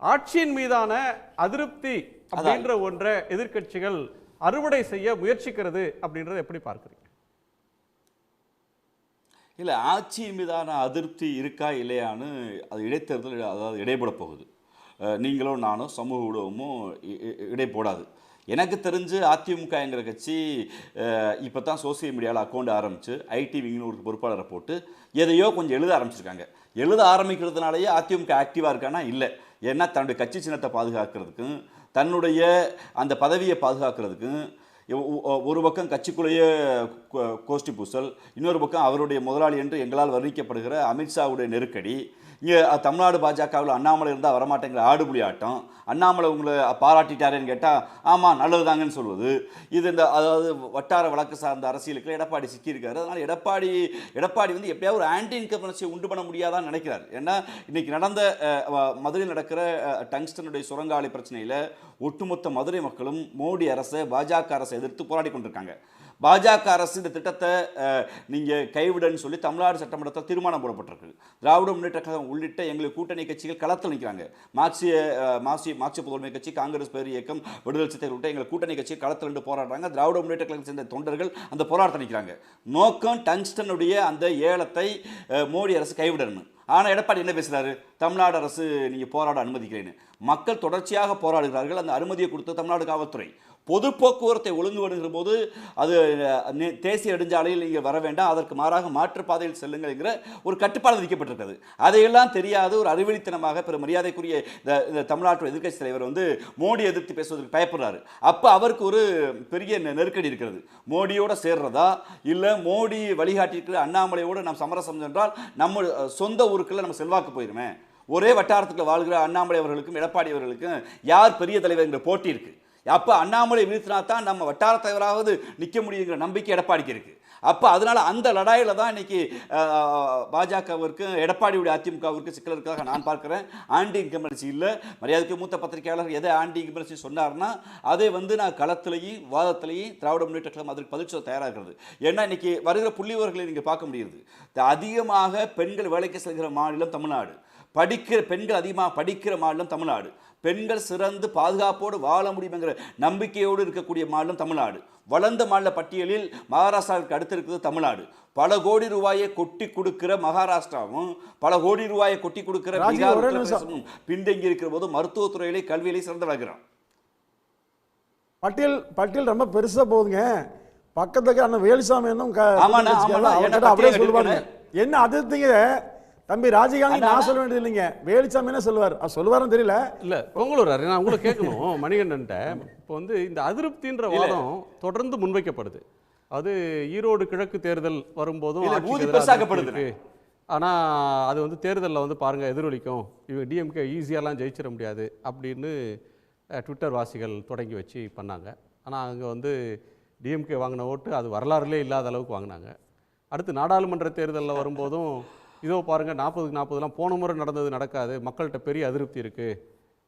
Speaker 4: ஆட்சியின் மீதான அதிருப்தி அப்படின்ற ஒன்றை எதிர்க்கட்சிகள் அறுவடை செய்ய முயற்சிக்கிறது அப்படின்றத எப்படி பார்க்குறீங்க?
Speaker 8: இல்லை, ஆட்சியின் மீதான அதிருப்தி இருக்கா இல்லையான்னு அது இடைத்தேர்தல், அதாவது இடைப்பட போகுது. நீங்களும் நானும் சமூக ஊடகமும் இடை போடாது. எனக்கு தெரிஞ்சு அதிமுகங்கிற கட்சி இப்போ தான் சோசியல் மீடியாவில் அக்கௌண்ட் ஆரம்பித்து ஐடி விங்னு ஒரு பொறுப்பாளரை போட்டு எதையோ கொஞ்சம் எழுத ஆரம்பிச்சிருக்காங்க. எழுத ஆரம்பிக்கிறதுனாலேயே அதிமுக ஆக்டிவாக இருக்கானா? இல்லை. ஏன்னா தன்னுடைய கட்சி சின்னத்தை பாதுகாக்கிறதுக்கும் தன்னுடைய அந்த பதவியை பாதுகாக்கிறதுக்கும் ஒரு பக்கம் கட்சிக்குள்ளேயே கோஷ்டி பூசல், இன்னொரு பக்கம் அவருடைய முதலாளி என்று எங்களால் வர்ணிக்கப்படுகிற அமித்ஷாவுடைய நெருக்கடி, இங்கே தமிழ்நாடு பாஜகவில் அண்ணாமலை இருந்தால் வரமாட்டேங்கிற ஆடுபுலி ஆட்டம், அண்ணாமலை உங்களை பாராட்டிட்டாரேன்னு கேட்டால் ஆமாம் நல்லதுதாங்கன்னு சொல்வது, இது இந்த அதாவது வட்டார வழக்கு சார்ந்த அரசியலுக்கு எடப்பாடி சிக்கியிருக்காரு. அதனால் எடப்பாடி வந்து எப்படியாவது ஒரு ஆன்டி இன்கம்பரன்சியை உண்டு பண்ண முடியாதான்னு நினைக்கிறார். ஏன்னா இன்றைக்கி நடந்த மதுரையில் நடக்கிற டங்ஸ்டனுடைய சுரங்காலை பிரச்சனையில் ஒட்டுமொத்த மதுரை மக்களும் மோடி அரசை பாஜக அரசை எதிர்த்து போராடி கொண்டிருக்காங்க. பாஜக அரசு இந்த திட்டத்தை நீங்கள் கைவிடன்னு சொல்லி தமிழ்நாடு சட்டமன்றத்தில் தீர்மானம் போடப்பட்டிருக்கு. திராவிட முன்னேற்ற கழகம் உள்ளிட்ட எங்களுக்கு கூட்டணி கட்சிகள் களத்தில் நிற்கிறாங்க. மார்க்சிய புதுமை கட்சி, காங்கிரஸ் பேர் இயக்கம், விடுதலை சிறுத்தைகள் உள்ளிட்ட எங்கள் கூட்டணி கட்சி களத்தில் நின்று போராடுறாங்க. திராவிட முன்னேற்ற கழகம் சேர்ந்த தொண்டர்கள் அந்த போராட்டத்தை நிற்கிறாங்க. நோக்கம் டங்ஸ்டனுடைய அந்த ஏலத்தை மோடி அரசு கைவிடணும். ஆனால் எடப்பாடி என்ன பேசுகிறாரு? தமிழ்நாடு அரசு நீங்கள் போராட அனுமதிக்கிறேன்னு. மக்கள் தொடர்ச்சியாக போராடுகிறார்கள். அந்த அனுமதியை கொடுத்து தமிழ்நாடு காவல்துறை பொது போக்குவரத்தை ஒழுங்கு வருகிற போது அது தேசிய நெடுஞ்சாலையில் நீங்கள் வர வேண்டாம், அதற்கு மாறாக மாற்றுப்பாதையில் செல்லுங்கள் என்கிற ஒரு கட்டுப்பாடு விதிக்கப்பட்டிருக்கிறது. அதையெல்லாம் தெரியாது ஒரு அறிவெளித்தனமாக பெரும் மரியாதைக்குரிய இந்த தமிழ்நாட்டு எதிர்க்கட்சி தலைவர் வந்து மோடி எதிர்த்து பேசுவதற்கு பயப்படுறாரு. அப்போ அவருக்கு ஒரு பெரிய நெருக்கடி இருக்கிறது. மோடியோட சேர்றதா இல்லை மோடி வழிகாட்டியிருக்கிற அண்ணாமலையோடு நாம் சமரசம் சென்றால் நம்ம சொந்த ஊருக்குள்ள நம்ம செல்வாக்கு போயிருமே. ஒரே வட்டாரத்துக்குள்ள வாழ்கிற அண்ணாமலை அவர்களுக்கும் எடப்பாடி அவர்களுக்கும் யார் பெரிய தலைவர் என்ற போட்டி இருக்கு. அப்போ அண்ணாமலை வீழ்த்தினா தான் நம்ம வட்டார தலைவராவது நிற்க முடியுங்கிற நம்பிக்கை எடப்பாடிக்கு இருக்கு. அப்போ அதனால அந்த லடாயில தான் இன்னைக்கு பாஜகவிற்கு எடப்பாடியுடைய அதிமுகவிற்கு சிக்கல் இருக்காக நான் பார்க்கிறேன். ஆன்டி இன்கம்பரன்சி இல்லை. மரியாதைக்கு மூத்த பத்திரிகையாளர் எதை ஆன்டி இன்கம்பரன்சி சொன்னார்னா அதை வந்து நான் களத்திலையும் வாதத்திலையும் திராவிட முன்னேற்ற கழகம் அதற்கு பதில் சொல்ல தயாராக இருக்கிறது. ஏன்னா இன்னைக்கு வருகிற புள்ளிவர்களை நீங்கள் பார்க்க முடியுது. அதிகமாக பெண்கள் வேலைக்கு செல்கிற மாநிலம் தமிழ்நாடு, பெண்கள் அதிகமாக படிக்கிற மாநிலம் தமிழ்நாடு, பெண்கள் சிறந்து பாதுகாப்போடு வாழ முடியுங்கிற நம்பிக்கையோடு இருக்கக்கூடிய மாநிலம் தமிழ்நாடு, வளர்ந்த மாநில பட்டியலில் மகாராஷ்டிராவுக்கு அடுத்து இருக்கிறது தமிழ்நாடு. பல கோடி ரூபாயை கொட்டி கொடுக்கிற மகாராஷ்டிராவும் பல கோடி ரூபாயை கொட்டி கொடுக்கிற பீகாரும் பின்தங்கி இருக்கிற போது மருத்துவத்துறையிலே கல்வியிலே சிறந்து வளர்கிறான்.
Speaker 6: பட்டியல் ரொம்ப பெருசா போகுதுங்க. பக்கத்துக்கு அண்ணன் வேலுசாமி அப்படியே சொல்லுவாங்க. என்ன அதிர்த்திங்க தம்பி ராஜீவ்காந்தி நான் சொல்ல வேண்டியது இல்லைங்க, வேலுசாமி என்ன சொல்லுவார் சொல்லுவாருன்னு தெரியல.
Speaker 4: இல்லை பொங்கலூர் நான் உங்களை கேட்கணும் மணிகண்டன்ட்ட. இப்போ வந்து இந்த அதிருப்தின்ற வாதம் தொடர்ந்து முன்வைக்கப்படுது. அது ஈரோடு கிழக்கு தேர்தல் வரும்போதும் ஆனால் அது வந்து தேர்தலில் வந்து பாருங்கள் எதிரொலிக்கும், இவங்க டிஎம்கே ஈஸியாலாம் ஜெயிச்சிட முடியாது அப்படின்னு ட்விட்டர் வாசிகள் தொடங்கி வச்சு பண்ணாங்க. ஆனால் அங்கே வந்து டிஎம்கே வாங்கின ஓட்டு அது வரலாறுலே இல்லாத அளவுக்கு வாங்கினாங்க. அடுத்து நாடாளுமன்ற தேர்தலில் வரும்போதும் இதோ பாருங்கள் 40-40 போன முறை நடந்தது நடக்காது, மக்கள்கிட்ட பெரிய அதிருப்தி இருக்குது,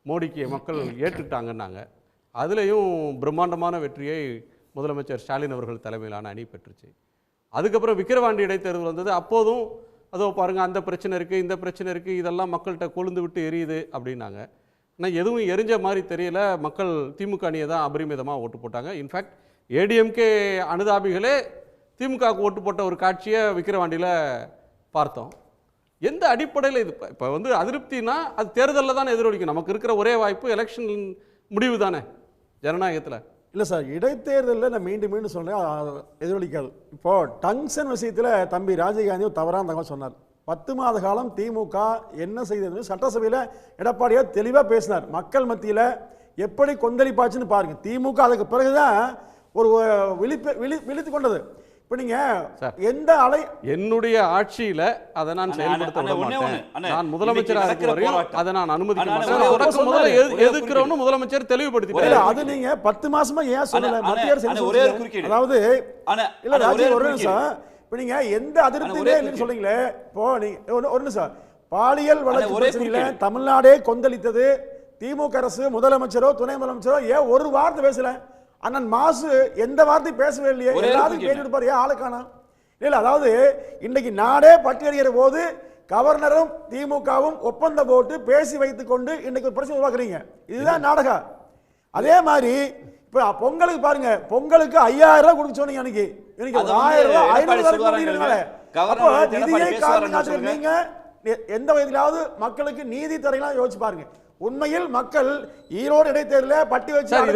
Speaker 4: மோடிக்கு மக்கள் ஏற்றுக்கிட்டாங்கன்னாங்க. அதுலேயும் பிரம்மாண்டமான வெற்றியை முதலமைச்சர் ஸ்டாலின் அவர்கள் தலைமையிலான அணி பெற்றுச்சு. அதுக்கப்புறம் விக்கிரவாண்டி இடைத்தேர்தல் வந்தது. அப்போதும் அதோ பாருங்கள் அந்த பிரச்சனை இருக்குது இந்த பிரச்சனை இருக்குது, இதெல்லாம் மக்கள்கிட்ட கொழுந்து விட்டு எரியுது அப்படின்னாங்க. ஆனால் எதுவும் எரிஞ்ச மாதிரி தெரியல. மக்கள் திமுக அணியை தான் அபரிமிதமாக ஓட்டு போட்டாங்க. இன்ஃபேக்ட் ஏடிஎம்கே அனுதாபிகளே திமுகவுக்கு ஓட்டு போட்ட ஒரு காட்சியை விக்கிரவாண்டியில் பார்த்தோம். எந்த அடிப்படையில் இது இப்போ வந்து அதிருப்தினா அது தேர்தலில் தானே எதிரொலிக்கும். நமக்கு இருக்கிற ஒரே வாய்ப்பு எலெக்ஷன் முடிவு தானே ஜனநாயகத்தில்.
Speaker 6: இல்லை சார், இடைத்தேர்தலில் நான் மீண்டும் சொன்னேன் எதிரொலிக்காது. இப்போது டங்ஸ்டன் விஷயத்தில் தம்பி ராஜீவ்காந்தி தவறான தகவல் சொன்னார். 10 மாத காலம் திமுக என்ன செய்தது சட்டசபையில் எடப்பாடியார் தெளிவாக பேசினார். மக்கள் மத்தியில் எப்படி கொந்தளிப்பாச்சுன்னு பாருங்க. திமுக அதுக்கு பிறகுதான் ஒரு விழித்து கொண்டது. இப்போ நீங்க எந்த அலை
Speaker 4: என்னுடைய ஆட்சியில அதை நான் செயல்படுத்த விட மாட்டேன். நான் முதலமைச்சராக இருக்கிற வரையும் அதை நான் அனுமதிக்க மாட்டேன். முதல்ல எதுக்குறோம்னு முதலமைச்சர் தெளிவுபடுத்திட்டாரு.
Speaker 6: அது நீங்க 10 மாசமா ஏன் சொல்லல? மத்திய அரசு அதாவது இல்ல ராஜீவ் ஒரு நிமிஷம். இப்போ நீங்க எந்த அதிருப்தியே இல்லைன்னு சொல்றீங்களே. இப்போ நீங்க ஒரு நிமிஷம், பாலியல் வழக்கு பிரச்சனையில தமிழ்நாடே கொந்தளித்தது. திமுக அரசு முதலமைச்சரோ துணை முதலமைச்சரோ ஏன் ஒரு வார்த்தை பேசல? அண்ணன் மாசு எந்த வார்த்தை பேசவே இல்லையே. எல்லாரும் கேட்டு இருப்பாரு, ஏன் ஆளுக்கானா? இல்ல அதாவது இன்னைக்கு நாடே பட்டியலிக்கிற போது கவர்னரும் திமுகவும் ஒப்பந்தம் போட்டு பேசி வைத்துக் கொண்டு இன்னைக்கு ஒரு பிரச்சனை உருவாக்குறீங்க. இதுதான் நாடகம். அதே மாதிரி இப்ப பொங்கலுக்கு பாருங்க, பொங்கலுக்கு 5000 ரூபாய் கொடுக்க சொன்னீங்க. இன்னைக்கு 1000 ரூபாய் 500 நீங்க எந்த வயதிலாவது மக்களுக்கு நீதி தரீங்களா யோசிச்சு பாருங்க. உண்மையில் மக்கள் ஈரோடு இடைத்தேர்தல பட்டி வச்சு
Speaker 4: சார்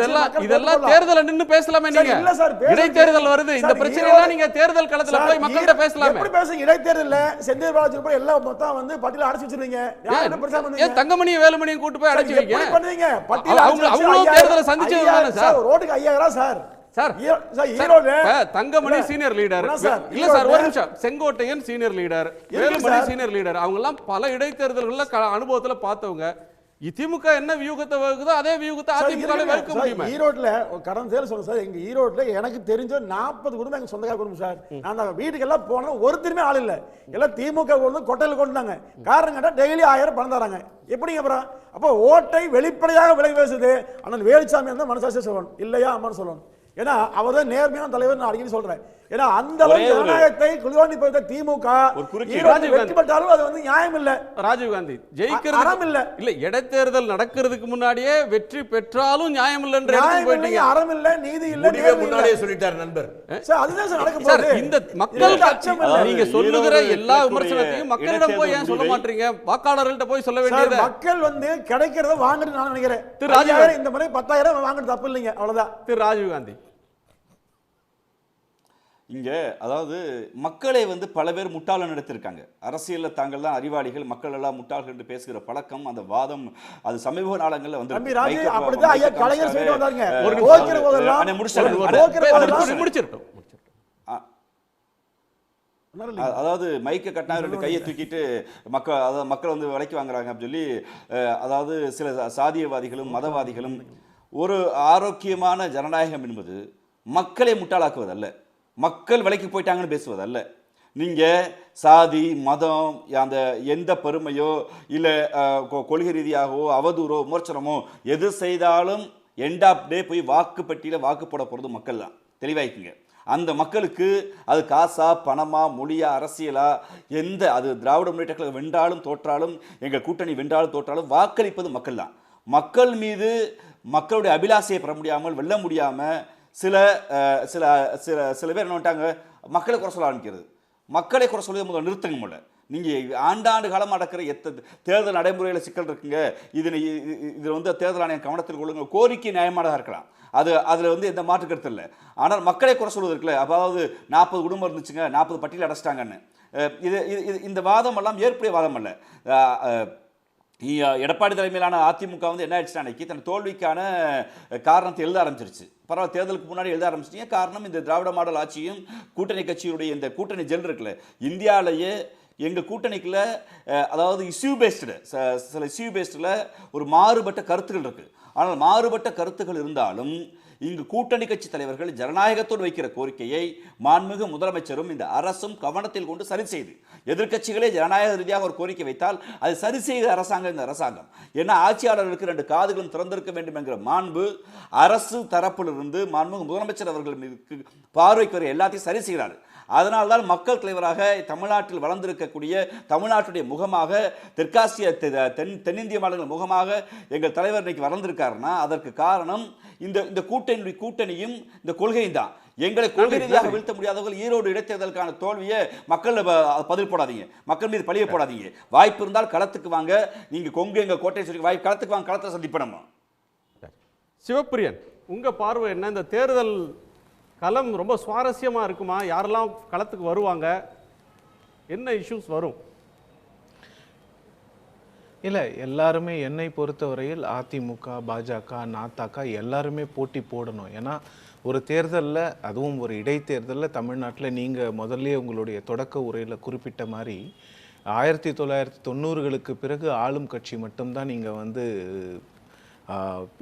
Speaker 4: இதெல்லாம் தேர்தல நின்னு பேசலாமே நீங்க?
Speaker 6: இல்ல சார்,
Speaker 4: இடைத்தேர்தல் வருது, இந்த பிரச்சனை எல்லாம் நீங்க தேர்தல் களத்துல போய் மக்கள்கிட்ட பேசலாமே.
Speaker 6: எப்படி பேசுங்க? இடைத்தேர்தல்ல செந்தில் பாலாஜி போய் எல்லாம் மொத்தம் வந்து பட்டியல அடைச்சு வச்சிருவீங்க. யாரு பிரச்சாரம் பண்ணுவீங்க?
Speaker 4: ஏன் தங்கமணியும் வேலுமணியும் கூட்டி போய் அடைச்சு வைங்க?
Speaker 6: எப்படி பண்ணுவீங்க? பட்டியல
Speaker 4: அவங்களும் தேர்தலை சந்திச்சதுதானே சார்?
Speaker 6: ரோட்டுக்கு 5000 sir.
Speaker 4: Sir
Speaker 6: Erode
Speaker 4: Thangamani senior leader இல்ல சார், ஒரு நிமிஷம், Sengottaiyan senior leader, Velumani senior leader, அவங்க எல்லாம் பல இடைத்தேர்தல்கள்ல அனுபவத்துல பார்த்தவங்க. திமுக என்ன வியூகத்தை வகுக்குதோ அதே வியூகத்தை அதிமுக வகுக்க முடியுமா?
Speaker 6: ஈரோட்ல கடந்த தேர்தல் சொல்லுங்க சார், எங்க ஈரோட்ல எனக்கு தெரிஞ்ச 40 குடும்பம் எங்க சொந்தக்கார குடும்பம் சார். நான் அந்த வீட்டுக்கு எல்லாம் போனா ஒருத்தருமே ஆள் இல்ல, எல்லாம் திமுக கொண்டு கொட்டையில கொண்டு வந்தாங்க. காரணம் கேட்டா டெய்லி 1000 பணம் தராங்க. எப்படிங்க அப்புறம்? அப்போ ஓட்டை வெளிப்படையாக விலை பேசுது ஆனால் வேலுச்சாமி வந்து மனசாட்சியை சொல்லணும், இல்லையா அம்மான்னு சொல்லணும். ஏன்னா அவர் தான் நேர்மையான தலைவர், நான் அடிக்கடி சொல்றேன். ஏன்னா அந்த அளவுக்கு ஜனநாயகத்தை குளிவாண்டி போய்த்த திமுக வெற்றி பெற்றாலும் அது வந்து நியாயம் இல்ல.
Speaker 4: ராஜீவ்காந்தி ஜெயிக்கிறது இல்ல, இல்ல இடைத்தேர்தல் நடக்கிறதுக்கு முன்னாடியே வெற்றி பெற்றாலும் நியாயம் இல்லன்ற இடத்துக்கு போயிட்டீங்க.
Speaker 6: அறம் இல்ல, நீதி இல்ல,
Speaker 5: முன்னாடியே சொல்லிட்டார் நண்பர்.
Speaker 6: சார் அதுதான் சார் நடக்க போகுது.
Speaker 4: இந்த மக்கள் அச்சம் இல்ல, நீங்க சொல்லுகிற எல்லா விமர்சனத்தையும் மக்களிடம் போய் ஏன் சொல்ல மாட்டீங்க? வாக்காளர்கள்ட்ட போய் சொல்ல வேண்டியது.
Speaker 6: மக்கள் வந்து கிடைக்கிறத வாங்குறது நான் நினைக்கிறேன். திரு ராஜீவ்காந்தி இந்த முறை 10,000 வாங்குறது தப்பு இல்லைங்க, அவ்வளவுதான்.
Speaker 4: திரு ராஜீவ்காந்தி
Speaker 8: இங்கே அதாவது மக்களை வந்து பல பேர் முட்டாளன் எடுத்திருக்காங்க. அரசியலில் தாங்கள் தான் அறிவாளிகள், மக்கள் எல்லாம் முட்டாள்கள் என்று பேசுகிற பழக்கம், அந்த வாதம் அது சமீப நாளங்களில் வந்து அதாவது மைக்க கட்டினா 2 கையை தூக்கிட்டு மக்கள் வந்து விலைக்கு வாங்குறாங்க அப்படின்னு சொல்லி, அதாவது சில சாதியவாதிகளும் மதவாதிகளும். ஒரு ஆரோக்கியமான ஜனநாயகம் என்பது மக்களை முட்டாளாக்குவதல்ல, மக்கள் விலைக்கு போயிட்டாங்கன்னு பேசுவதல்ல. நீங்கள் சாதி மதம் அந்த எந்த பெருமையோ இல்லை கொள்கை ரீதியாகவோ அவதூறோ விமர்சனமோ எது செய்தாலும் எண்ட் ஆஃப் டே போய் வாக்குப்பட்டியில் வாக்கு போட போகிறது மக்கள் தான். தெளிவாய்க்குங்க. அந்த மக்களுக்கு அது காசா பணமா மொழியா அரசியலா எந்த அது திராவிட முன்னேற்ற கழகம் வென்றாலும் தோற்றாலும் எங்கள் கூட்டணி வென்றாலும் தோற்றாலும் வாக்களிப்பது மக்கள் தான். மக்கள் மீது மக்களுடைய அபிலாசையை பெற முடியாமல் வெல்ல முடியாமல் சில சில சில சில பேர் என்ன பண்ணிட்டாங்க, மக்களை குறை சொல்ல ஆரம்பிக்கிறது. மக்களை குறை சொல்ல முதல்ல நிறுத்துங்க. முடியல நீங்கள் ஆண்டாண்டு காலம் நடக்கிற தேர்தல் நடைமுறையில் சிக்கல் இருக்குங்க, இதில் வந்து தேர்தல் ஆணையம் கவனத்தில் கொள்ளுங்க. கோரிக்கை நியாயமானதாக இருக்கலாம், அதில் வந்து எந்த மாற்று கருத்து இல்லை. ஆனால் மக்களை குறை சொல்வது இருக்குல்ல, அதாவது 40 குடும்பம் இருந்துச்சுங்க, 40 பட்டியல் அடைச்சிட்டாங்கன்னு, இந்த வாதம் எல்லாம் ஏற்புடைய வாதம் அல்ல. எடப்பாடி தலைமையிலான அதிமுக வந்து என்ன ஆயிடுச்சுன்னா, அன்னைக்கு தன் தோல்விக்கான காரணத்தை எழுத ஆரம்பிச்சிருச்சு. பரவாயில்ல, தேர்தலுக்கு முன்னாடி எழுத ஆரம்பிச்சிட்டீங்க. காரணம் இந்த திராவிட மாடல் ஆட்சியும் கூட்டணி கட்சியுடைய இந்த கூட்டணி ஜெல் இருக்குல்ல, இந்தியாவிலேயே எங்கள் கூட்டணிக்குள்ள அதாவது இஷ்யூ பேஸ்டு சில இஷ்யூ பேஸ்டில் ஒரு மாறுபட்ட கருத்துக்கள் இருக்குது. ஆனால் மாறுபட்ட கருத்துக்கள் இருந்தாலும் இங்கு கூட்டணி கட்சி தலைவர்கள் ஜனநாயகத்தோடு வைக்கிற கோரிக்கையை மாண்புமிகு முதலமைச்சரும் இந்த அரசும் கவனத்தில் கொண்டு சரி செய்து, எதிர்க்கட்சிகளே ஜனநாயக ரீதியாக ஒரு கோரிக்கை வைத்தால் அதை சரி செய்த அரசாங்கம் இந்த அரசாங்கம். ஏன்னா ஆட்சியாளர்களுக்கு 2 காதுகளும் திறந்திருக்க வேண்டும் என்கிற மாண்பு அரசு தரப்பிலிருந்து மாண்புமிகு முதலமைச்சர் அவர்கள் மீது பார்வைக்கு வர எல்லாத்தையும் சரி செய்கிறார்கள். அதனால்தான் மக்கள் தலைவராக தமிழ்நாட்டில் வளர்ந்திருக்கக்கூடிய தமிழ்நாட்டுடைய முகமாக தெற்காசிய தென்னிந்திய மாநிலங்கள் முகமாக எங்கள் தலைவர் இன்னைக்கு வளர்ந்திருக்காருன்னா அதற்கு காரணம் இந்த கூட்டணியும் இந்த கொள்கையும் தான். எங்களை கொள்கை ரீதியாக வீழ்த்த முடியாதவர்கள் ஈரோடு இடைத்தேர்தலுக்கான தோல்வியை மக்கள் பதில் போடாதீங்க, மக்கள் மீது பழிய போடாதீங்க. வாய்ப்பு இருந்தால் களத்துக்கு வாங்க. நீங்க கொங்கு எங்க கோட்டை சொல்லி வாய்ப்பு களத்துக்கு வாங்க, களத்தை சந்திப்போம்.
Speaker 4: சிவப்பிரியன், உங்க பார்வை என்ன? இந்த தேர்தல் களம் ரொம்ப சுவாரஸ்யமாக இருக்குமா? யாரெல்லாம் களத்துக்கு வருவாங்க? என்ன இஷ்யூஸ் வரும்?
Speaker 9: இல்லை, எல்லாருமே என்னை பொறுத்தவரையில் அதிமுக, பாஜக, நாத்தாக்கா எல்லாருமே போட்டி போடணும். ஏன்னா ஒரு தேர்தலில், அதுவும் ஒரு இடைத்தேர்தலில் தமிழ்நாட்டில் நீங்கள் முதல்ல உங்களுடைய தொடக்க உரையில் குறிப்பிட்ட மாதிரி 1990களுக்கு பிறகு ஆளும் கட்சி மட்டும்தான் நீங்கள் வந்து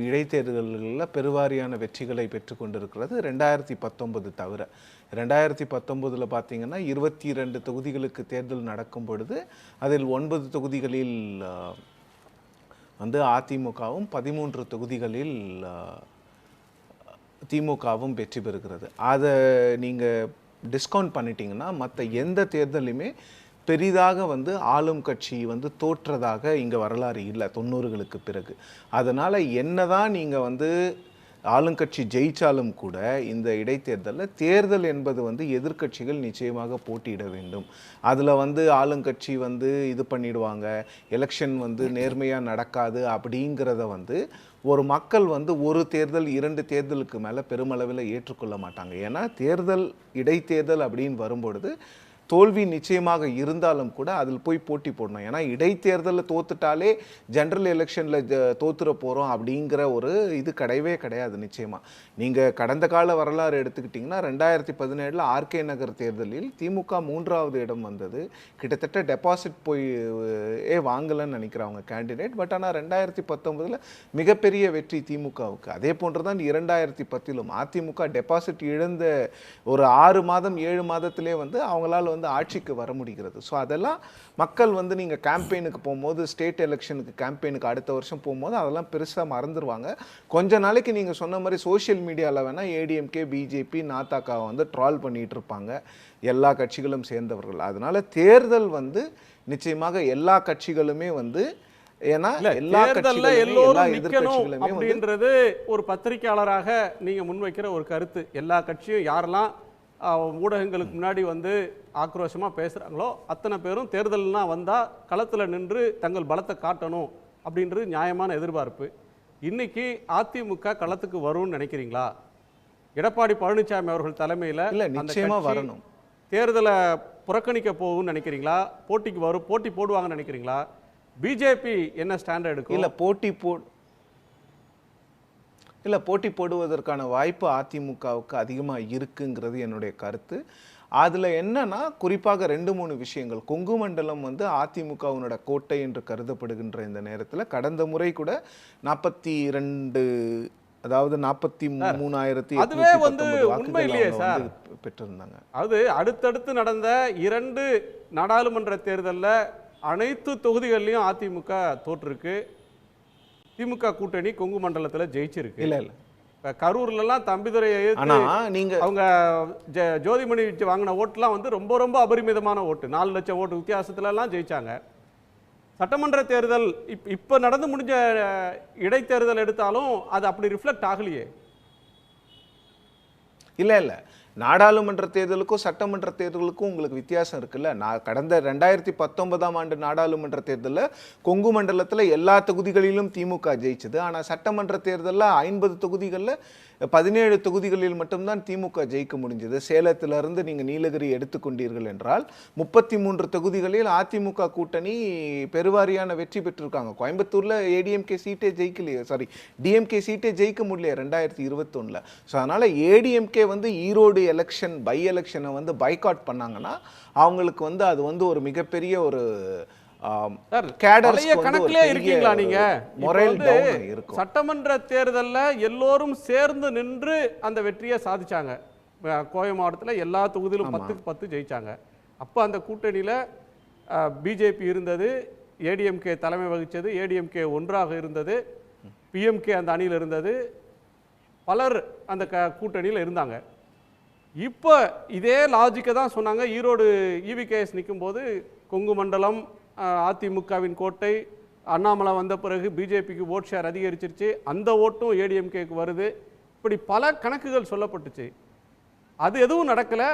Speaker 9: இடைத்தேர்தல்களில் பெருவாரியான வெற்றிகளை பெற்று கொண்டிருக்கிறது. 2019 தவிர 2019 பார்த்தீங்கன்னா 22 தொகுதிகளுக்கு தேர்தல் நடக்கும் பொழுது அதில் 9 தொகுதிகளில் வந்து அதிமுகவும் 13 தொகுதிகளில் திமுகவும் வெற்றி பெறுகிறது. அதை நீங்கள் டிஸ்கவுண்ட் பண்ணிட்டீங்கன்னா மற்ற எந்த தேர்தலையுமே பெரிதாக வந்து ஆளும் கட்சி வந்து தோற்றதாக இங்கே வரலாறு இல்லை 90களுக்கு பிறகு. அதனால் என்ன தான் நீங்கள் வந்து ஆளுங்கட்சி ஜெயிச்சாலும் கூட இந்த இடைத்தேர்தலில் தேர்தல் என்பது வந்து எதிர்க்கட்சிகள் நிச்சயமாக போட்டியிட வேண்டும். அதில் வந்து ஆளுங்கட்சி வந்து இது பண்ணிடுவாங்க, எலெக்ஷன் வந்து நேர்மையாக நடக்காது அப்படிங்கிறத வந்து ஒரு மக்கள் வந்து ஒரு தேர்தல் 2 தேர்தலுக்கு மேலே பெருமளவில் ஏற்றுக்கொள்ள மாட்டாங்க. ஏன்னா தேர்தல் இடைத்தேர்தல் அப்படின்னு வரும்பொழுது தோல்வி நிச்சயமாக இருந்தாலும் கூட அதில் போய் போட்டி போடணும். ஏன்னா இடைத்தேர்தலில் தோத்துட்டாலே ஜென்ரல் எலெக்ஷனில் தோத்துற போகிறோம் அப்படிங்கிற ஒரு இது கிடையவே கிடையாது. நிச்சயமாக நீங்கள் கடந்த கால வரலாறு எடுத்துக்கிட்டிங்கன்னா 2017 ஆர்கே நகர் தேர்தலில் திமுக 3வது இடம் வந்தது. கிட்டத்தட்ட டெபாசிட் போய் வாங்கலன்னு நினைக்கிறவங்க கேண்டிடேட். பட் ஆனால் 2019 மிகப்பெரிய வெற்றி திமுகவுக்கு. அதே போன்று தான் 2010 அதிமுக டெபாசிட் இழந்த ஒரு 6 மாதம் 7 மாதத்திலே வந்து அவங்களால வந்து ஆட்சிக்கு வர முடிகிறது. ஸோ அதெல்லாம் மக்கள் வந்து நீங்கள் கேம்பெயினுக்கு போகும்போது, ஸ்டேட் எலெக்ஷனுக்கு கேம்பெயினுக்கு அடுத்த வருஷம் போகும்போது அதெல்லாம் பெருசாக மறந்துடுவாங்க. கொஞ்ச நாளைக்கு நீங்கள் சொன்ன மாதிரி சோஷியல் மீடியாவில் வேணால் ஏடிஎம்கே, பிஜேபி, நாத்தாக்காவை வந்து ட்ரால் பண்ணிகிட்டு இருப்பாங்க எல்லா கட்சிகளும் சேர்ந்தவர்கள். அதனால தேர்தல் வந்து நிச்சயமாக எல்லா கட்சிகளுமே வந்து, ஏன்னா எல்லா
Speaker 4: எல்லோரும் நிக்கணும் அப்படின்றது ஒரு பத்திரிகையாளராக நீங்க முன்வைக்கிற ஒரு கருத்து. எல்லா கட்சியும் யாரெல்லாம் ஊடகங்களுக்கு முன்னாடி வந்து ஆக்ரோஷமாக பேசுகிறாங்களோ அத்தனை பேரும் தேர்தல்னா வந்தால் களத்தில் நின்று தங்கள் பலத்தை காட்டணும் அப்படின்றது நியாயமான எதிர்பார்ப்பு. இன்னைக்கு அதிமுக களத்துக்கு வரும்னு நினைக்கிறீங்களா? எடப்பாடி பழனிசாமி அவர்கள் தலைமையில்
Speaker 9: நிச்சயமாக வரணும்.
Speaker 4: தேர்தலை புறக்கணிக்க போகும்னு நினைக்கிறீங்களா? போட்டி போடுவாங்கன்னு நினைக்கிறீங்களா? பிஜேபி என்ன ஸ்டாண்ட் எடுக்கும்?
Speaker 9: இல்லை போட்டி போடுவதற்கான வாய்ப்பு அதிமுகவுக்கு அதிகமாக இருக்குங்கிறது என்னுடைய கருத்து. அதில் என்னன்னா குறிப்பாக 2-3 விஷயங்கள். கொங்கு மண்டலம் வந்து அதிமுகவினோட கோட்டை என்று கருதப்படுகின்ற இந்த நேரத்தில் கடந்த முறை கூட 42 அதாவது 43,819 வாக்குகள் பெற்றிருந்தாங்க.
Speaker 4: அது அடுத்தடுத்து நடந்த 2 நாடாளுமன்ற தேர்தலில் அனைத்து தொகுதிகளிலும் அதிமுக தோற்றிருக்கு. திமுக கூட்டணி கொங்கு மண்டலத்தில் ஜெயிச்சிருக்கு.
Speaker 9: இல்லை
Speaker 4: கரூர்லாம் தம்பிதுரையை அவங்க ஜோதிமணி வாங்கின ஓட்டுலாம் வந்து ரொம்ப ரொம்ப அபரிமிதமான ஓட்டு, 4 லட்சம் ஓட்டு வித்தியாசத்துலலாம் ஜெயிச்சாங்க. சட்டமன்ற தேர்தல் இப்போ நடந்து முடிஞ்ச இடைத்தேர்தல் எடுத்தாலும் அது அப்படி ரிஃப்ளெக்ட் ஆகலையே.
Speaker 9: இல்லை நாடாளுமன்ற தேர்தலுக்கும் சட்டமன்ற தேர்தலுக்கும் உங்களுக்கு வித்தியாசம் இருக்குல்ல. நான் கடந்த 2019ஆம் ஆண்டு நாடாளுமன்ற தேர்தலில் கொங்கு மண்டலத்தில் எல்லா தொகுதிகளிலும் திமுக ஜெயிச்சது. ஆனால் சட்டமன்ற தேர்தலில் 50 தொகுதிகளில் 17 தொகுதிகளில் மட்டும்தான் திமுக ஜெயிக்க முடிஞ்சது. சேலத்திலிருந்து நீங்கள் நீலகிரி எடுத்துக்கொண்டீர்கள் என்றால் 33 தொகுதிகளில் அதிமுக கூட்டணி பெருவாரியான வெற்றி பெற்றிருக்காங்க. கோயம்புத்தூரில் ஏடிஎம்கே சீட்டே ஜெயிக்கலையே, டிஎம்கே சீட்டே ஜெயிக்க முடியல 2021. ஸோ அதனால் ஏடிஎம்கே வந்து ஈரோடு எலெக்ஷன் பை எலெக்ஷனை வந்து பைகாட் பண்ணாங்கன்னா அவங்களுக்கு வந்து அது வந்து ஒரு மிகப்பெரிய ஒரு
Speaker 4: கணக்கிலே இருக்கீங்களா நீங்க? சட்டமன்ற தேர்தலில் எல்லோரும் சேர்ந்து நின்று அந்த வெற்றியை சாதிச்சாங்க. கோவை மாவட்டத்தில் எல்லா தொகுதியிலும் 10க்கு 10 ஜெயிச்சாங்க. அப்போ அந்த கூட்டணியில் பிஜேபி இருந்தது, ஏடிஎம்கே தலைமை வகித்தது, ஏடிஎம்கே ஒன்றாக இருந்தது, பிஎம்கே அந்த அணியில் இருந்தது, பலர் அந்த கூட்டணியில் இருந்தாங்க. இப்போ இதே லாஜிக்கை தான் சொன்னாங்க. ஈரோடு இவிகேஎஸ் நிற்கும் போது கொங்கு மண்டலம் அதிமுகவின் கோட்டை, அண்ணாமலை வந்த பிறகு பிஜேபிக்கு ஓட் ஷேர் அதிகரிச்சிருச்சு, அந்த ஓட்டும் ஏடிஎம்கேக்கு வருது. இப்படி பல கணக்குகள் சொல்லப்பட்டுச்சு. அது எதுவும் நடக்கலை.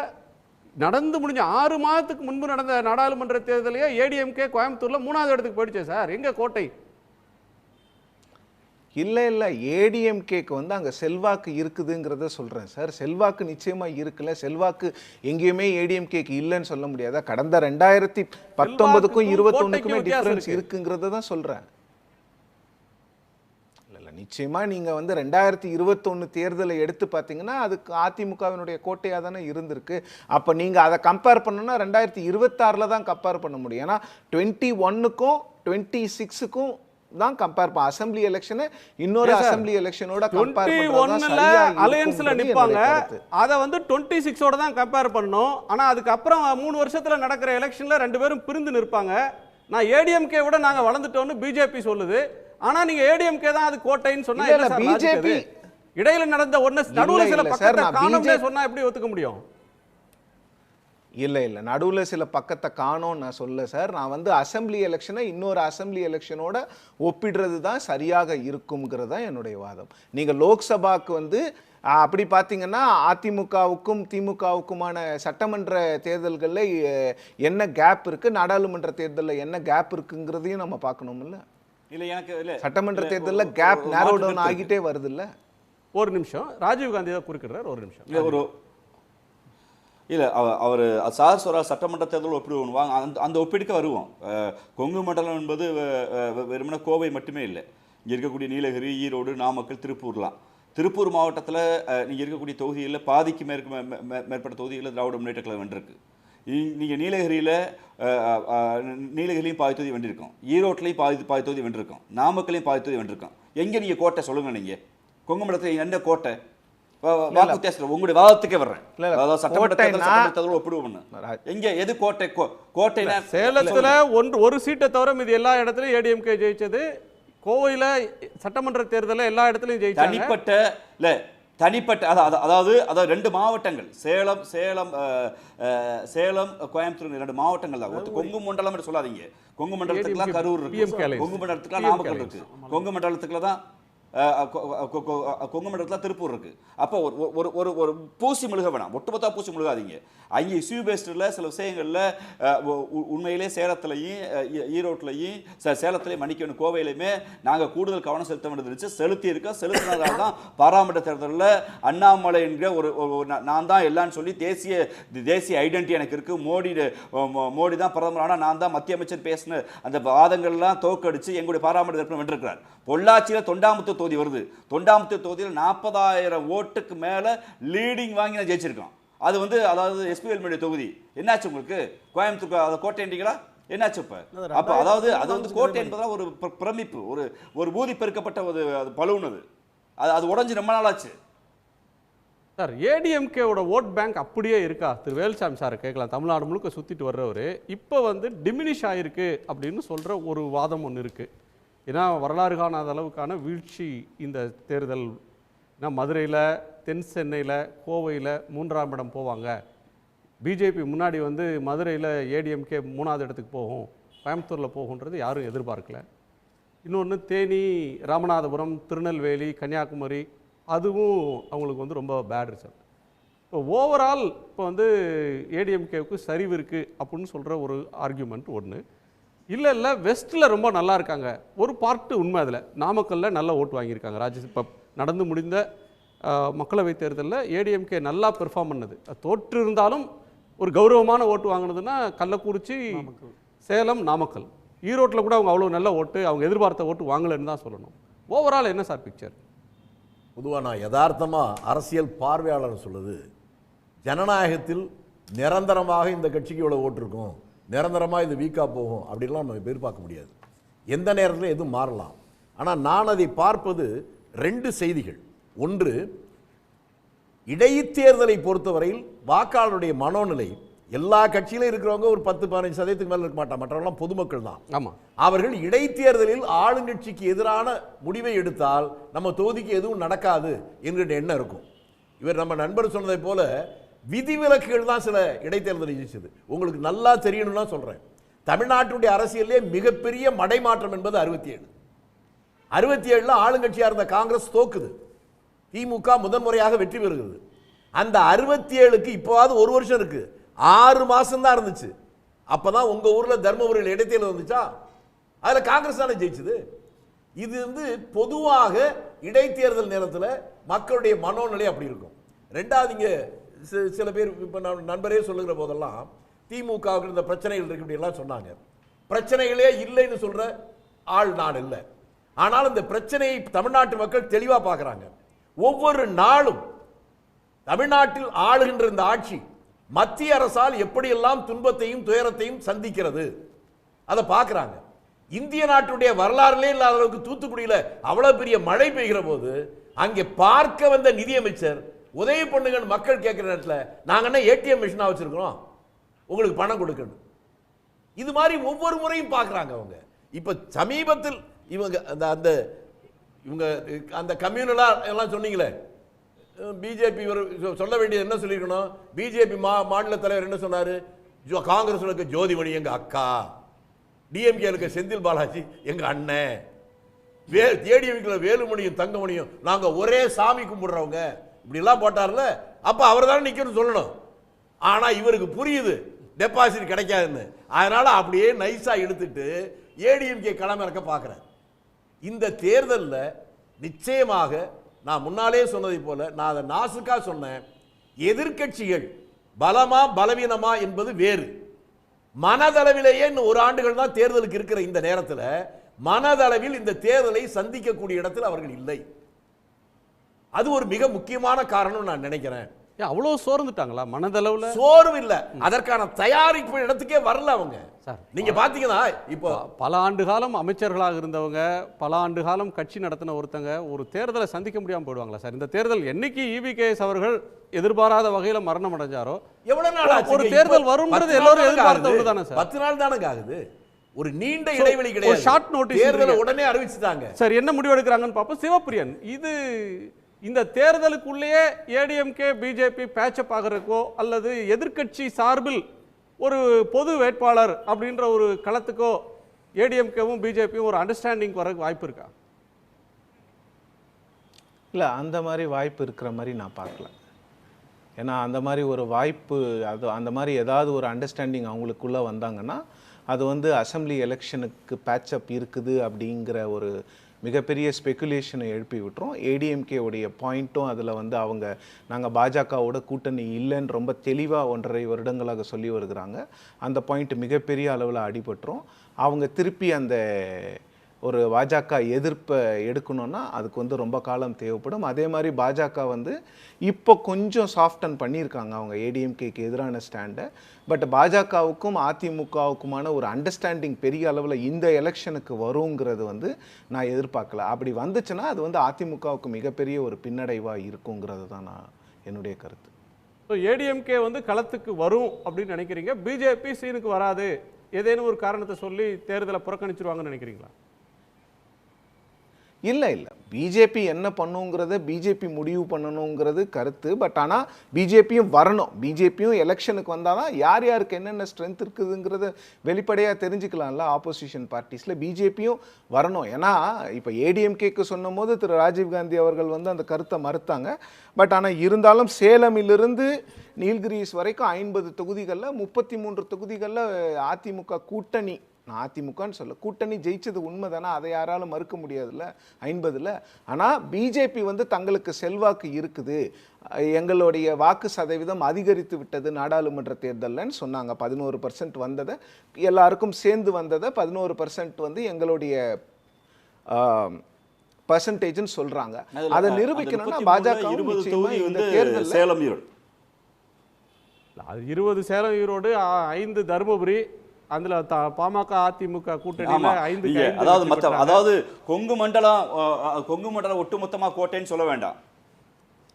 Speaker 4: நடந்து முடிஞ்ச 6 மாதத்துக்கு முன்பு நடந்த நாடாளுமன்ற தேர்தலையே ஏடிஎம்கே கோயம்புத்தூரில் 3வது இடத்துக்கு போயிடுச்சு சார். எங்கே கோட்டை?
Speaker 9: இல்லை ஏடிஎம்கேக்கு வந்து அங்கே செல்வாக்கு இருக்குதுங்கிறத சொல்கிறேன் சார். செல்வாக்கு நிச்சயமாக இருக்குல்ல. செல்வாக்கு எங்கேயுமே ஏடிஎம்கேக்கு இல்லைன்னு சொல்ல முடியாதா? கடந்த 2019க்கும் 21க்குமே டிஃப்ரென்ஸ் இருக்குங்கிறத தான் சொல்கிறேன். இல்லை நிச்சயமாக நீங்கள் வந்து 2021 தேர்தலை எடுத்து பார்த்தீங்கன்னா அதுக்கு அதிமுகவினுடைய கோட்டையாக தானே இருந்திருக்கு. அப்போ நீங்கள் அதை கம்பேர் பண்ணணும்னா 2026 தான் கம்பேர் பண்ண முடியும். ஏன்னா 21க்கும் 26க்கும் தான் கம்பேர் பண்ண. அசெம்பிளி எலெக்ஷனை இன்னொரு அசெம்பிளி எலெக்ஷனோட கம்பேர் பண்றதுல
Speaker 4: அலையன்ஸ்ல நிப்பாங்க. அத வந்து 26ஓட தான் கம்பேர் பண்ணனும். ஆனா அதுக்கு அப்புறம் 3 வருஷத்துல நடக்கிற எலெக்ஷன்ல 2 பேரும் பிரிந்து நிற்பாங்க. நான் ஏடிஎம்கே விட நாங்க வளர்ந்துட்டோம்னு பிஜேபி சொல்லுது. ஆனா நீங்க ஏடிஎம்கே தான் அது கோட்டைன்னு சொன்னா
Speaker 9: இல்ல பிஜேபி
Speaker 4: இடையில நடந்த ஒண்ணு நடுவுல சில பக்கத்தை காணோம்னே சொன்னா எப்படி ஒத்துக்க முடியும்?
Speaker 9: இல்லை இல்லை, நடுவில் சில பக்கத்தை காணோன்னு நான் சொல்ல சார். நான் வந்து அசெம்பிளி எலெக்ஷனை இன்னொரு அசெம்பிளி எலெக்ஷனோட ஒப்பிடுறது தான் சரியாக இருக்குங்கிறது தான் என்னுடைய வாதம். நீங்கள் லோக்சபாவுக்கு வந்து அப்படி பார்த்தீங்கன்னா அதிமுகவுக்கும் திமுகவுக்குமான சட்டமன்ற தேர்தல்களில் என்ன கேப் இருக்குது, நாடாளுமன்ற தேர்தலில் என்ன கேப் இருக்குங்கிறதையும் நம்ம பார்க்கணும்ல.
Speaker 8: இல்லை எனக்கு இல்லை,
Speaker 9: சட்டமன்ற தேர்தலில் கேப் நேரோ டவுன் ஆகிட்டே வருது இல்லை.
Speaker 4: ஒரு நிமிஷம், ராஜீவ் காந்தி தான் குறுக்கிடுறார், ஒரு நிமிஷம்.
Speaker 8: இல்லை அவர் சார் சொல்கிற சட்டமன்ற தேர்தல் ஒப்பிடுவாங்க, அந்த ஒப்பீடுக்கு வருவோம். கொங்கு மண்டலம் என்பது வெறுமனே கோவை மட்டுமே இல்லை. இங்கே இருக்கக்கூடிய நீலகிரி, ஈரோடு, நாமக்கல், திருப்பூர்லாம். திருப்பூர் மாவட்டத்தில் நீங்கள் இருக்கக்கூடிய தொகுதிகளில் பாதிக்கு மேற்பட்ட தொகுதிகளில் திராவிட முன்னேற்ற கழகம் வென்றிருக்கு. நீங்கள் நீலகிரிலையும் பாதி தொகுதி வென்றிருக்கோம், ஈரோட்லையும் பாதி தொகுதி வென்றிருக்கோம், நாமக்கல்லையும் பாதி தொகுதி வென்றிருக்கோம். எங்கே நீங்கள் கோட்டை சொல்லுங்கள், நீங்கள் கொங்கு மண்டலத்தில் என்ன கோட்டை? உங்களுடைய வாதத்துக்கே வர்றேன். எங்க எது கோட்டை? கோட்டை
Speaker 4: சேலத்துல ஒரு சீட்டை தவிர மீது எல்லா இடத்துலயும் ஏடிஎம்கே ஜெயிச்சது. கோவையில சட்டமன்ற தேர்தலில் எல்லா இடத்துலயும் ஜெயிச்சாங்க.
Speaker 8: தனிப்பட்ட அதாவது 2 மாவட்டங்கள், சேலம் கோயம்புத்தூர் 2 மாவட்டங்கள் தான். கொங்கு மண்டலம் என்று சொல்லாதீங்க. கொங்கு மண்டலத்துக்குலாம் கரூர் இருக்கு, கொங்கு மண்டலத்துக்குலாம் நாமக்கல் இருக்கு, கொங்கு மண்டலத்துக்குள்ள தான் கொங்கு மண்டலத்தில் திருப்பூர் இருக்கு. அப்போ ஒரு பூசி முழுக வேணாம், ஒட்டுமொத்தமாக பூசி முழுகாதீங்க. அங்கே இஷ்யூ பேஸ்டில் சில விஷயங்களில் உண்மையிலே சேலத்துலையும் ஈரோட்லையும் சேலத்துலையும் மன்னிக்கணும் கோவையிலையுமே நாங்கள் கூடுதல் கவனம் செலுத்த வேண்டியது இருந்துச்சு. செலுத்தியிருக்கோம். செலுத்தினதால தான் பாராளுமன்ற தேர்தலில் அண்ணாமலை என்கிற ஒரு நான் தான் எல்லான்னு சொல்லி தேசிய ஐடென்டிட்டி எனக்கு இருக்குது, மோடி தான் பிரதமர், ஆனால் நான் தான் மத்திய அமைச்சர் பேசின அந்த வாதங்கள்லாம் தோக்கடிச்சு எங்களுடைய பாராளுமன்ற தேர்தல் வென்றிருக்கிறார். பொள்ளாச்சியில் தொண்டாமுத்தூர் தொகுதி வருது. தொண்டாமுத்தூர் தொகுதியில் 40,000 ஓட்டுக்கு மேலே லீடிங் வாங்கி நான் ஜெயிச்சிருக்கோம். அது வந்து அதாவது எஸ்பி வேலுமணி தொகுதி. என்னாச்சு உங்களுக்கு? கோயம்புத்தூர் அதை கோட்டைன்றீங்களா? என்னாச்சு இப்போ? அப்போ அதாவது அது வந்து கோட்டை என்பதெல்லாம் ஒரு பிரமிப்பு, ஒரு ஊதி பெருக்கப்பட்ட ஒரு பலூன். அது உடஞ்சி ரொம்ப நாளாச்சு
Speaker 4: சார். ஏடிஎம்கேவோட ஓட் பேங்க் அப்படியே இருக்கா? திரு வேலுசாமி சார் கேட்கலாம். தமிழ்நாடு முழுக்க சுற்றிட்டு வர்றவர் இப்போ வந்து டிமினிஷ் ஆகிருக்கு அப்படின்னு சொல்கிற ஒரு வாதம் ஒன்று இருக்குது. ஏன்னா வரலாறு காணாத அளவுக்கான வீழ்ச்சி இந்த தேர்தல். ஏன்னா மதுரையில், தென் சென்னையில், கோவையில் 3ஆம் இடம் போவாங்க. பிஜேபி முன்னாடி வந்து மதுரையில் ஏடிஎம்கே 3வது இடத்துக்கு போகும், கோயம்புத்தூரில் போகுன்றது யாரும் எதிர்பார்க்கல. இன்னொன்று தேனி, ராமநாதபுரம், திருநெல்வேலி, கன்னியாகுமரி, அதுவும் அவங்களுக்கு வந்து ரொம்ப பேட் ரிசல்ட். இப்போ ஓவரால் இப்போ வந்து ஏடிஎம்கேவுக்கு சரிவு இருக்குது அப்படின்னு சொல்கிற ஒரு ஆர்கியூமெண்ட் ஒன்று. இல்லை வெஸ்ட்டில் ரொம்ப நல்லா இருக்காங்க, ஒரு பார்ட்டு உண்மை. அதில் நாமக்கல்லில் நல்ல ஓட்டு வாங்கியிருக்காங்க. இப்போ நடந்து முடிந்த மக்களவைத் தேர்தலில் ஏடிஎம்கே நல்லா பெர்ஃபார்ம் பண்ணது. தோற்று இருந்தாலும் ஒரு கௌரவமான ஓட்டு வாங்கினதுன்னா கள்ளக்குறிச்சி, சேலம், நாமக்கல். ஈரோட்டில் கூட அவங்க அவ்வளோ நல்ல ஓட்டு, அவங்க எதிர்பார்த்த ஓட்டு வாங்கலைன்னு தான் சொல்லணும். ஓவரால் என்ன சார் பிக்சர்?
Speaker 5: பொதுவாக நான் யதார்த்தமாக அரசியல் பார்வையாளர் சொல்லுது, ஜனநாயகத்தில் நிரந்தரமாக இந்த கட்சிக்கு இவ்வளோ ஓட்டு இருக்கும், நிரந்தரமாக இது வீக்காக போகும் அப்படின்லாம் நம்ம எதிர்பார்க்க முடியாது. எந்த நேரத்தில் எதுவும் மாறலாம். ஆனால் நான் அதை பார்ப்பது 2 செய்திகள். ஒன்று, இடைத்தேர்தலை பொறுத்தவரையில் வாக்காளருடைய மனோநிலை, எல்லா கட்சியிலும் இருக்கிறவங்க ஒரு 10-15% மேலே இருக்க மாட்டாங்க, மற்றவர்களாம் பொதுமக்கள் தான்.
Speaker 4: ஆமாம்,
Speaker 5: அவர்கள் இடைத்தேர்தலில் ஆளுங்கட்சிக்கு எதிரான முடிவை எடுத்தால் நம்ம தொகுதிக்கு எதுவும் நடக்காது என்கிற எண்ணம் இருக்கும். இவர் நம்ம நண்பர் சொன்னதை போல விதிவிலக்குகள் தான் சில இடைத்தேர்தல் ஜெயிச்சது. உங்களுக்கு நல்லா தெரியணும்னா சொல்றேன், தமிழ்நாட்டுடைய அரசியலே மிகப்பெரிய மடைமாற்றம் என்பது 67 ஆளுங்கட்சியாக இருந்த காங்கிரஸ் தோக்குது, திமுக முதன்முறையாக வெற்றி பெறுகிறது. அந்த 67க்கு இப்போவாது 1 வருஷம் இருக்கு, 6 மாசம் தான் இருந்துச்சு. அப்பதான் உங்க ஊர்ல தர்மபுரியில் இடைத்தேர்தல் வந்துச்சா? அதுல காங்கிரஸ் தானே ஜெயிச்சது. இது வந்து பொதுவாக இடைத்தேர்தல் நேரத்தில் மக்களுடைய மனோநிலை அப்படி இருக்கும். ரெண்டாவது, இங்க சில பேர் இப்ப நண்பரே சொல்லுகிற போதெல்லாம் திமுகவுக்கு இந்த பிரச்சனைகள் இருக்கு எல்லாம் சொன்னாங்க. பிரச்சனைகளே இல்லைன்னு சொல்ற ஆள் நான் இல்லை. ஆனால் இந்த பிரச்சனையை தமிழ்நாட்டு மக்கள் தெளிவா பார்க்கிறாங்க. ஒவ்வொரு நாளும் தமிழ்நாட்டில் ஆளுகின்ற இந்த ஆட்சி மத்திய அரசால் எப்படியெல்லாம் துன்பத்தையும் துயரத்தையும் சந்திக்கிறது அதை பார்க்கிறாங்க. இந்திய நாட்டுடைய வரலாறுலே இல்லாத அளவுக்கு தூத்துக்குடியில் அவ்வளவு பெரிய மழை பெய்கிற போது அங்கே பார்க்க வந்த நிதியமைச்சர் உதவி பண்ணுங்க மக்கள் கேட்கிற நேரத்தில் நாங்க என்ன ஏடிஎம் மிஷினா வச்சிருக்கிறோம் உங்களுக்கு பணம் கொடுக்கணும். இது மாதிரி ஒவ்வொரு முறையும் பார்க்குறாங்க அவங்க. இப்போ சமீபத்தில் இவங்க அந்த கம்யூனலா எல்லாம் சொன்னீங்களே, பிஜேபி சொல்ல வேண்டியது என்ன சொல்லியிருக்கணும்? பிஜேபி மாநில தலைவர் என்ன சொன்னாரு? காங்கிரஸ் ஜோதிமணி எங்க அக்கா, டிஎம்கே செந்தில் பாலாஜி எங்க அண்ணன், ஏடிஎம்கே வேலுமணியும் தங்கமணியும் நாங்க ஒரே சாமி கும்பிடுறவங்க, இப்படி எல்லாம் போட்டார்ல. அப்ப அவர் தான் நிக்கணும்னு சொல்லணும். ஆனா இவருக்கு புரியுது டெபாசிட் கிடைக்காதுன்னு, அதனால அப்படியே நைஸா எடுத்துட்டு ஏடிஎம்கே களம் இறக்க பார்க்கிறார். இந்த தேர்தலில் நிச்சயமாக நான் முன்னாலே சொன்னதை போல நான் அதை நாசுக்கா சொன்னேன், எதிர்க்கட்சிகள் பலமா பலவீனமா என்பது வேறு. மனதளவிலேயே இன்னும் ஒரு ஆண்டுகள் தான் தேர்தலுக்கு இருக்கிற இந்த நேரத்தில் மனதளவில் இந்த தேர்தலை சந்திக்கக்கூடிய இடத்தில் அவர்கள் இல்லை. அது ஒரு மிக முக்கியமான காரணம் நான் நினைக்கிறேன்.
Speaker 4: அவ்வளவு சோர்ந்துட்டாங்களா மனதளவுல?
Speaker 5: சோர்வு இல்ல, அதற்கான தயாரிப்பு இடத்துக்கே வரல அவங்க. நீங்க பாத்தீங்கன்னா இப்போ
Speaker 4: பல ஆண்டு காலம் அமைச்சர்களாக இருந்தவங்க, பல ஆண்டு காலம் கட்சி நடத்தின ஒருத்தங்க ஒரு தேர்தலை சந்திக்க முடியாம போயிடுவாங்களா சார்? இந்த தேர்தல் என்னைக்கு EVKS அவர்கள் எதிர்பாராத வகையில மரணம் அடைஞ்சாரோ
Speaker 5: எவ்வளவு நாள்
Speaker 4: ஒரு தேர்தல் வரும்ன்றது எல்லாரும் எதிர்பார்த்த ஒண்ணுதானே சார்?
Speaker 5: 10 நாள் தானே ஆகுது, ஒரு நீண்ட இடைவெளி கிடையாது.
Speaker 4: ஷார்ட் நோட்டீஸ்
Speaker 5: தேர்தலை உடனே அறிவிச்சுட்டாங்க.
Speaker 4: சார் என்ன முடிவு எடுக்கிறாங்கன்னு பாப்போம். சிவப்பிரியன், இது இந்த தேர்தலுக்குள்ளேயே ஏடிஎம்கே பிஜேபி பேச்சப் ஆகிறதுக்கோ அல்லது எதிர்க்கட்சி சார்பில் ஒரு பொது வேட்பாளர் அப்படின்ற ஒரு களத்துக்கோ ஏடிஎம்கேவும் பிஜேபியும் ஒரு அண்டர்ஸ்டாண்டிங் வரக்கு வாய்ப்பு இருக்கா?
Speaker 9: இல்லை, அந்த மாதிரி வாய்ப்பு இருக்கிற மாதிரி நான் பார்க்கல. ஏன்னா அந்த மாதிரி ஒரு வாய்ப்பு, அது அந்த மாதிரி ஏதாவது ஒரு அண்டர்ஸ்டாண்டிங் அவங்களுக்குள்ளே வந்தாங்கன்னா அது வந்து அசெம்பிளி எலெக்ஷனுக்கு பேட்சப் இருக்குது அப்படிங்கிற ஒரு மிகப்பெரிய ஸ்பெகுலேஷனை எழுப்பி விட்டுரும். ஏடிஎம்கே உடைய பாயிண்ட்டும் அதில் வந்து அவங்க நாங்கள் பாஜகவோட கூட்டணி இல்லைன்னு ரொம்ப தெளிவாக 1.5 வருடங்களாக சொல்லி வருகிறாங்க. அந்த பாயிண்ட் மிகப்பெரிய அளவில் அடிபட்டுரும். அவங்க திருப்பி அந்த ஒரு பாஜக எதிர்ப்பை எடுக்கணும்னா அதுக்கு வந்து ரொம்ப காலம் தேவைப்படும். அதே மாதிரி பாஜக வந்து இப்போ கொஞ்சம் சாஃப்டன் பண்ணியிருக்காங்க அவங்க ஏடிஎம்கேக்கு எதிரான ஸ்டாண்டை. பட் பாஜகவுக்கும் அதிமுகவுக்குமான ஒரு அண்டர்ஸ்டாண்டிங் பெரிய அளவில் இந்த எலெக்ஷனுக்கு வருங்கிறது வந்து நான் எதிர்பார்க்கல. அப்படி வந்துச்சுன்னா அது வந்து அதிமுகவுக்கு மிகப்பெரிய ஒரு பின்னடைவாக இருக்குங்கிறது தான் நான் என்னுடைய கருத்து.
Speaker 4: ஸோ ஏடிஎம்கே வந்து களத்துக்கு வரும் அப்படின்னு நினைக்கிறீங்க, பிஜேபி சீனுக்கு வராது, ஏதேனும் ஒரு காரணத்தை சொல்லி தேர்தலை புறக்கணிச்சிருவாங்கன்னு நினைக்கிறீங்களா?
Speaker 9: இல்லை, பிஜேபி என்ன பண்ணுங்கிறத பிஜேபி முடிவு பண்ணணுங்கிறது கருத்து. பட் ஆனால் பிஜேபியும் வரணும். பிஜேபியும் எலெக்ஷனுக்கு வந்தால் தான் யார் யாருக்கு என்னென்ன ஸ்ட்ரென்த் இருக்குதுங்கிறத வெளிப்படையாக தெரிஞ்சுக்கலாம்ல. ஆப்போசிஷன் பார்ட்டிஸில் பிஜேபியும் வரணும். ஏன்னா இப்போ ஏடிஎம்கேக்கு சொன்னும் போது திரு ராஜீவ்காந்தி அவர்கள் வந்து அந்த கருத்தை மறுத்தாங்க. பட் ஆனால் இருந்தாலும் சேலமிலிருந்து நீல்கிரிஸ் வரைக்கும் 50 தொகுதிகளில் 33 தொகுதிகளில் அதிமுக கூட்டணி, நான் அதிமுகன்னு சொல்ல, கூட்டணி ஜெயிச்சது உண்மை தானே, அதை யாராலும் மறுக்க முடியாதுல்ல 50ல். ஆனால் பிஜேபி வந்து தங்களுக்கு செல்வாக்கு இருக்குது, எங்களுடைய வாக்கு சதவீதம் அதிகரித்து விட்டது நாடாளுமன்ற தேர்தல்னு சொன்னாங்க. 11% வந்ததை எல்லாருக்கும் சேர்ந்து வந்ததை 11% வந்து எங்களுடைய பர்சன்டேஜ்னு சொல்றாங்க. அதை நிரூபிக்கணும்னா பாஜக இந்த தேர்தல்
Speaker 8: சேலம் ஈரோடு
Speaker 4: 20 சேலம் ஈரோடு 5 தருமபுரி, அதுல பாமக அதிமுக கூட்டணியில 5
Speaker 8: அதாவது கொங்கு மண்டலம் ஒட்டுமொத்தமா கோட்டைன்னு சொல்ல வேண்டாம்,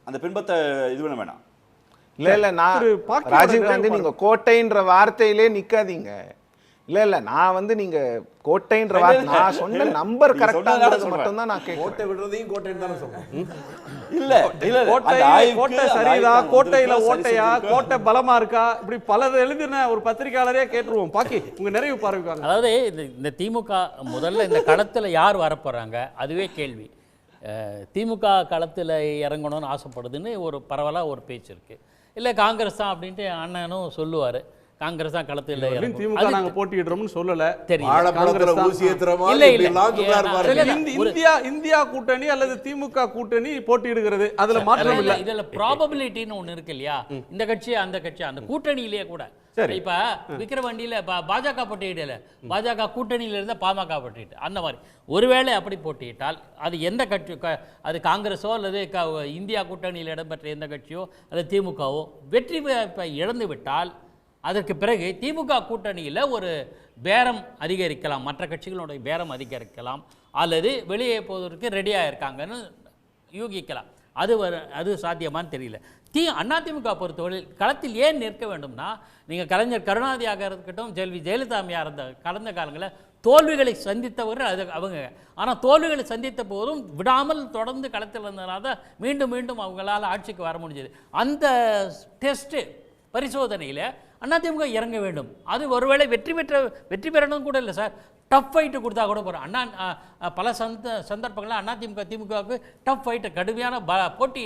Speaker 8: அந்த பின்பத்தை இது பண்ண வேண்டாம்.
Speaker 9: இல்ல நான் ராஜீவ்காந்தி நீங்க கோட்டைன்ற வார்த்தையிலே நிக்காதீங்க. இல்ல நான் வந்து நீங்க கோட்டைன்ற வார்த்தை நான் சொன்ன நம்பர் கரெக்டானது மட்டும் தான் நான் கேக்குறேன்.
Speaker 5: கோட்டை விடுறதையும் கோட்டைன்னு தானே சொல்றேன்.
Speaker 4: இல்ல கோட்டை சரிதா, கோட்டையில ஓட்டையா, கோட்டை பலமா இருக்கா, இப்படி பலது எழுதின ஒரு பத்திரிகையாளரே கேட்டுருவோம். பாக்கி உங்க நிறைவு பார்வைக்காங்க.
Speaker 7: அதாவது இந்த திமுக முதல்ல இந்த களத்துல யார் வரப்போறாங்க அதுவே கேள்வி. திமுக களத்தில் இறங்கணும்னு ஆசைப்படுதுன்னு ஒரு பரவலாக ஒரு பேச்சு இருக்கு. இல்லை காங்கிரஸ் தான் அப்படின்ட்டு அண்ணனும் சொல்லுவார், காங்கிரஸ் தான் களத்தில்
Speaker 4: திமுக நாங்க போட்டியிடுறோம்னு சொல்லல. இந்தியா கூட்டணி அல்லது திமுக கூட்டணி போட்டியிடுகிறது, அதுல மாற்றம் இல்ல.
Speaker 7: இதுல ப்ராபபிலிட்டின்னு ஒண்ணு இருக்கு இல்லையா, இந்த கட்சி அந்த கட்சி அந்த கூட்டணியிலேயே கூட. இப்ப விக்கிரவாண்டியில பாஜக போட்டியிடல, பாஜக கூட்டணியில இருந்த பாமக போட்டிட்டு அந்த மாதிரி ஒருவேளை அப்படி போட்டியிட்டால் அது எந்த கட்சி, அது காங்கிரஸோ அல்லது இந்தியா கூட்டணியில் இடம்பெற்ற எந்த கட்சியோ அல்லது திமுகவோ வெற்றி இழந்து விட்டால் அதற்கு பிறகு திமுக கூட்டணியில் ஒரு பேரம் அதிகரிக்கலாம், மற்ற கட்சிகளுடைய பேரம் அதிகரிக்கலாம், அல்லது வெளியே போவதற்கு ரெடியாக இருக்காங்கன்னு யூகிக்கலாம். அது சாத்தியமானு தெரியல. அதிமுக பொறுத்தவரை களத்தில் ஏன் நிற்க வேண்டும்னா, நீங்கள் கலைஞர் கருணாநிதியாக இருக்கட்டும், ஜெயலலிதா அம்மையார் இருந்த கடந்த காலங்களில் தோல்விகளை சந்தித்தவர்கள் அது அவங்க. ஆனால் தோல்விகளை சந்தித்த போதும் விடாமல் தொடர்ந்து களத்தில் இருந்ததுனால தான் மீண்டும் மீண்டும் அவங்களால் ஆட்சிக்கு வர முடிஞ்சது. அந்த டெஸ்ட்டு பரிசோதனையில் அதிமுக இறங்க வேண்டும். அது ஒருவேளை வெற்றி பெறணும் கூட இல்லை சார், டஃப் ஃபைட்டு கொடுத்தா கூட போகிறோம். பல சந்தர்ப்பங்களில் திமுகவுக்கு டஃப் ஃபைட்டு கடுமையான போட்டி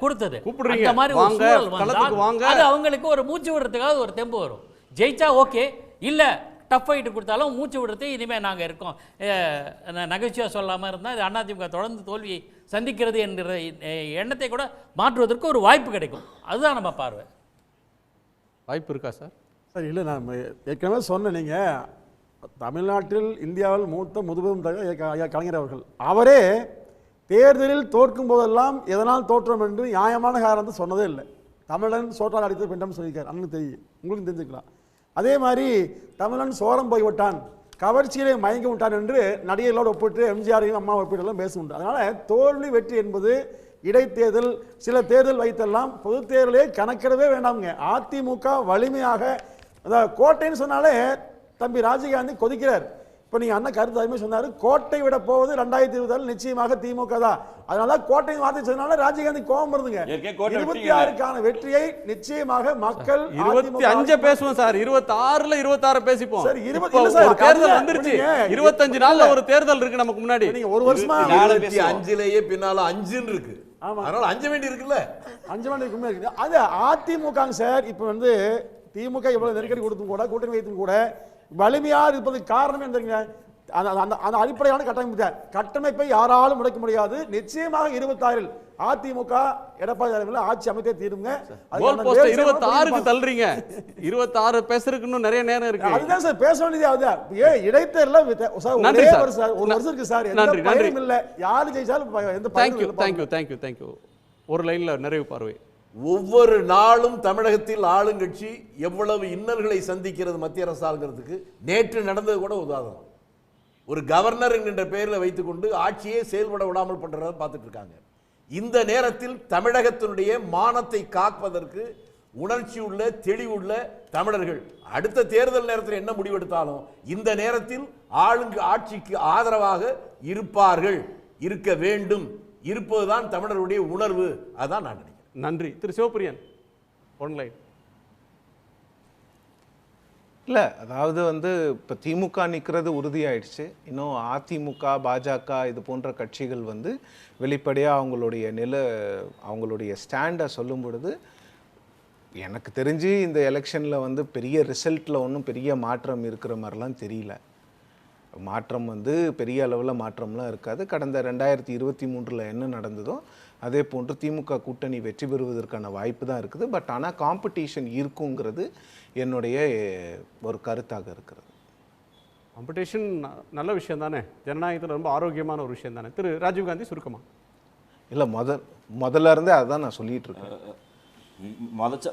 Speaker 7: கொடுத்தது. அந்த மாதிரி ஒரு சூழல் வந்தால் அது அவங்களுக்கு ஒரு மூச்சு விடுறதுக்காக ஒரு தெம்பு வரும். ஜெயிச்சா ஓகே, இல்லை டஃப் ஃபைட்டு கொடுத்தாலும் மூச்சு விடுறது இனிமேல் நாங்கள் இருக்கோம் நகைச்சுவாக சொல்லாமல் இருந்தால் அதிமுக தொடர்ந்து தோல்வியை சந்திக்கிறது என்கிற எண்ணத்தை கூட மாற்றுவதற்கு ஒரு வாய்ப்பு கிடைக்கும். அதுதான் நம்ம பார்வை.
Speaker 4: வாய்ப்பு இருக்கா சார்?
Speaker 6: சார் இல்லை, நான் ஏற்கனவே சொன்னேன், நீங்கள் தமிழ்நாட்டில் இந்தியாவில் மூத்த முதுபெரும் தலைவர் கலைஞர் அவர்கள் அவரே தேர்தலில் தோற்கும் போதெல்லாம் எதனால் தோற்றோம் என்று நியாயமான காரணத்தை சொன்னதே இல்லை. தமிழன் சோற்றால் அடித்து பெண்டம் சொல்லியிருக்கார். அண்ணன் தெரியும், உங்களுக்கு தெரிஞ்சுக்கலாம். அதே மாதிரி தமிழன் சோரம் போய்விட்டான், கவர்ச்சியிலே மயங்கி விட்டான் என்று நடிகர்களோடு ஒப்பிட்டு எம்ஜிஆரையும் அம்மா ஒப்பிட்டெல்லாம் பேசுண்டு. அதனால் தோல்வி வெற்றி என்பது இடைத்தேர்தல், சில தேர்தல் வைத்தெல்லாம் பொது தேர்தலே கணக்கிடவே வேண்டாமுங்க. அதிமுக வலிமையாக, அதாவது கோட்டைன்னு சொன்னாலே தம்பி ராஜீவ்காந்தி கொதிக்கிறார். இப்போ நீங்கள் அண்ணன் கருத்து அதுமே சொன்னார், கோட்டை விட போவது 2026 நிச்சயமாக திமுக தான். அதனால கோட்டை வார்த்தை சொன்னால ராஜீவ்காந்தி கோபம் வருதுங்க. 26க்கான வெற்றியை நிச்சயமாக மக்கள்
Speaker 4: 25 பேசுவோம் சார், 26ல 26 பேசிப்போம்.
Speaker 6: சார்,
Speaker 4: ஒரு தேர்தல் வந்துருச்சு, 25 நாள்ல ஒரு தேர்தல் இருக்கு நமக்கு முன்னாடி.
Speaker 6: நீங்க ஒரு வருஷமா
Speaker 5: 25லயே பின்னால 5 இருக்கு. அதனால 5 வேண்டி இருக்குல்ல,
Speaker 6: 5 வேண்டி இருக்கு. அது அதிமுக சார். இப்போ வந்து திமுக இவ்வளவு நெருக்கடி கொடுத்தும் கூட, கூட்டணி வைத்தும் கூட வலிமையாக இருப்பதற்கு காரணம் என்ன? அந்த அடிப்படையான கட்டமைப்பை யாராலும் முடக்க முடியாது. நிச்சயமாக 26ல் அதிமுக எடப்பாடி தலைமையில் ஆட்சி அமைத்தே தீருங்க.
Speaker 4: 26க்கு தள்ளுறீங்க, 26 பேசுறதுக்கு நிறைய நேரம் இருக்கு.
Speaker 6: அதுதான் சார் பேச வேண்டியது. இடைத்தேர்தல் ஒரு வருஷம் இருக்கு சார், எந்த பயனும் இல்லை. யாரு ஜெயிச்சாலும் எந்த
Speaker 4: தேங்க்யூ. ஒரு லைன்ல நிறைவு பார்வை.
Speaker 5: ஒவ்வொரு நாளும் தமிழகத்தில் ஆளுங்கட்சி எவ்வளவு இன்னல்களை சந்திக்கிறது மத்திய அரசாங்கிறதுக்கு நேற்று நடந்தது கூட உதாரணம். ஒரு கவர்னர் என்கின்ற பெயரில் வைத்துக்கொண்டு ஆட்சியே செயல்பட விடாமல் பண்றத பார்த்துட்டு இருக்காங்க. இந்த நேரத்தில் தமிழகத்தினுடைய மானத்தை காப்பதற்கு உணர்ச்சி உள்ள தெளிவுள்ள தமிழர்கள் அடுத்த தேர்தல் நேரத்தில் என்ன முடிவெடுத்தாலும் இந்த நேரத்தில் ஆட்சிக்கு ஆதரவாக இருப்பார்கள், இருக்க வேண்டும். இருப்பதுதான் தமிழருடைய உணர்வு. அதான் நான் நினைக்கிறேன்.
Speaker 4: நன்றி. திரு சிவபிரியன், ஒன்லைன்.
Speaker 9: இல்லை, அதாவது வந்து இப்போ திமுக நிற்கிறது உறுதியாயிடுச்சு. இன்னும் அதிமுக, பாஜக இது போன்ற கட்சிகள் வந்து வெளிப்படையாக அவங்களுடைய ஸ்டாண்டை சொல்லும் பொழுது எனக்கு தெரிஞ்சு இந்த எலெக்ஷனில் வந்து பெரிய ரிசல்ட்டில் ஒன்றும் பெரிய மாற்றம் இருக்கிற மாதிரிலாம் தெரியல. மாற்றம் வந்து பெரிய அளவில் மாற்றம்லாம் இருக்காது. கடந்த 2023 என்ன நடந்ததோ அதே போன்று திமுக கூட்டணி வெற்றி பெறுவதற்கான வாய்ப்பு தான் இருக்குது. பட் ஆனால் காம்படிஷன் இருக்குங்கிறது என்னுடைய ஒரு கருத்தாக இருக்கிறது.
Speaker 4: காம்படிஷன் நல்ல விஷயம் தானே, ஜனநாயகத்தில் ரொம்ப ஆரோக்கியமான ஒரு விஷயம் தானே. திரு ராஜீவ்காந்தி, சுருக்கமா.
Speaker 9: இல்லை, முதல்ல இருந்தே அதுதான் நான் சொல்லிட்டு இருக்கேன்.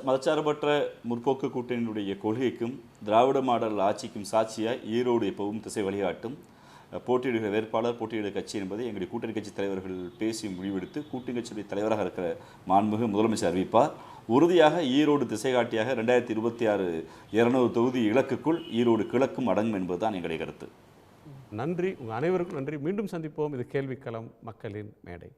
Speaker 8: மதச்சார்பற்ற முற்போக்கு கூட்டணியினுடைய கொள்கைக்கும் திராவிட மாடல் ஆட்சிக்கும் சாட்சியாய் ஈரோடு எப்பவும் திசை வழிகாட்டும். போட்டியிடுகிற வேட்பாளர், போட்டியிடுகிற கட்சி என்பதை எங்களுடைய கூட்டணி கட்சி தலைவர்கள் பேசி முடிவெடுத்து கூட்டணி கட்சியுடைய தலைவராக இருக்கிற மாண்புமிகு முதலமைச்சர் அறிவிப்பார். உறுதியாக ஈரோடு திசை காட்டியாக 2026 200 தொகுதி இலக்குக்குள் ஈரோடு கிழக்கும் அடங்கும் என்பதுதான் எங்களுடைய கருத்து.
Speaker 4: நன்றி, உங்கள் அனைவருக்கும் நன்றி. மீண்டும் சந்திப்போம். இது கேள்விக்களம், மக்களின் மேடை.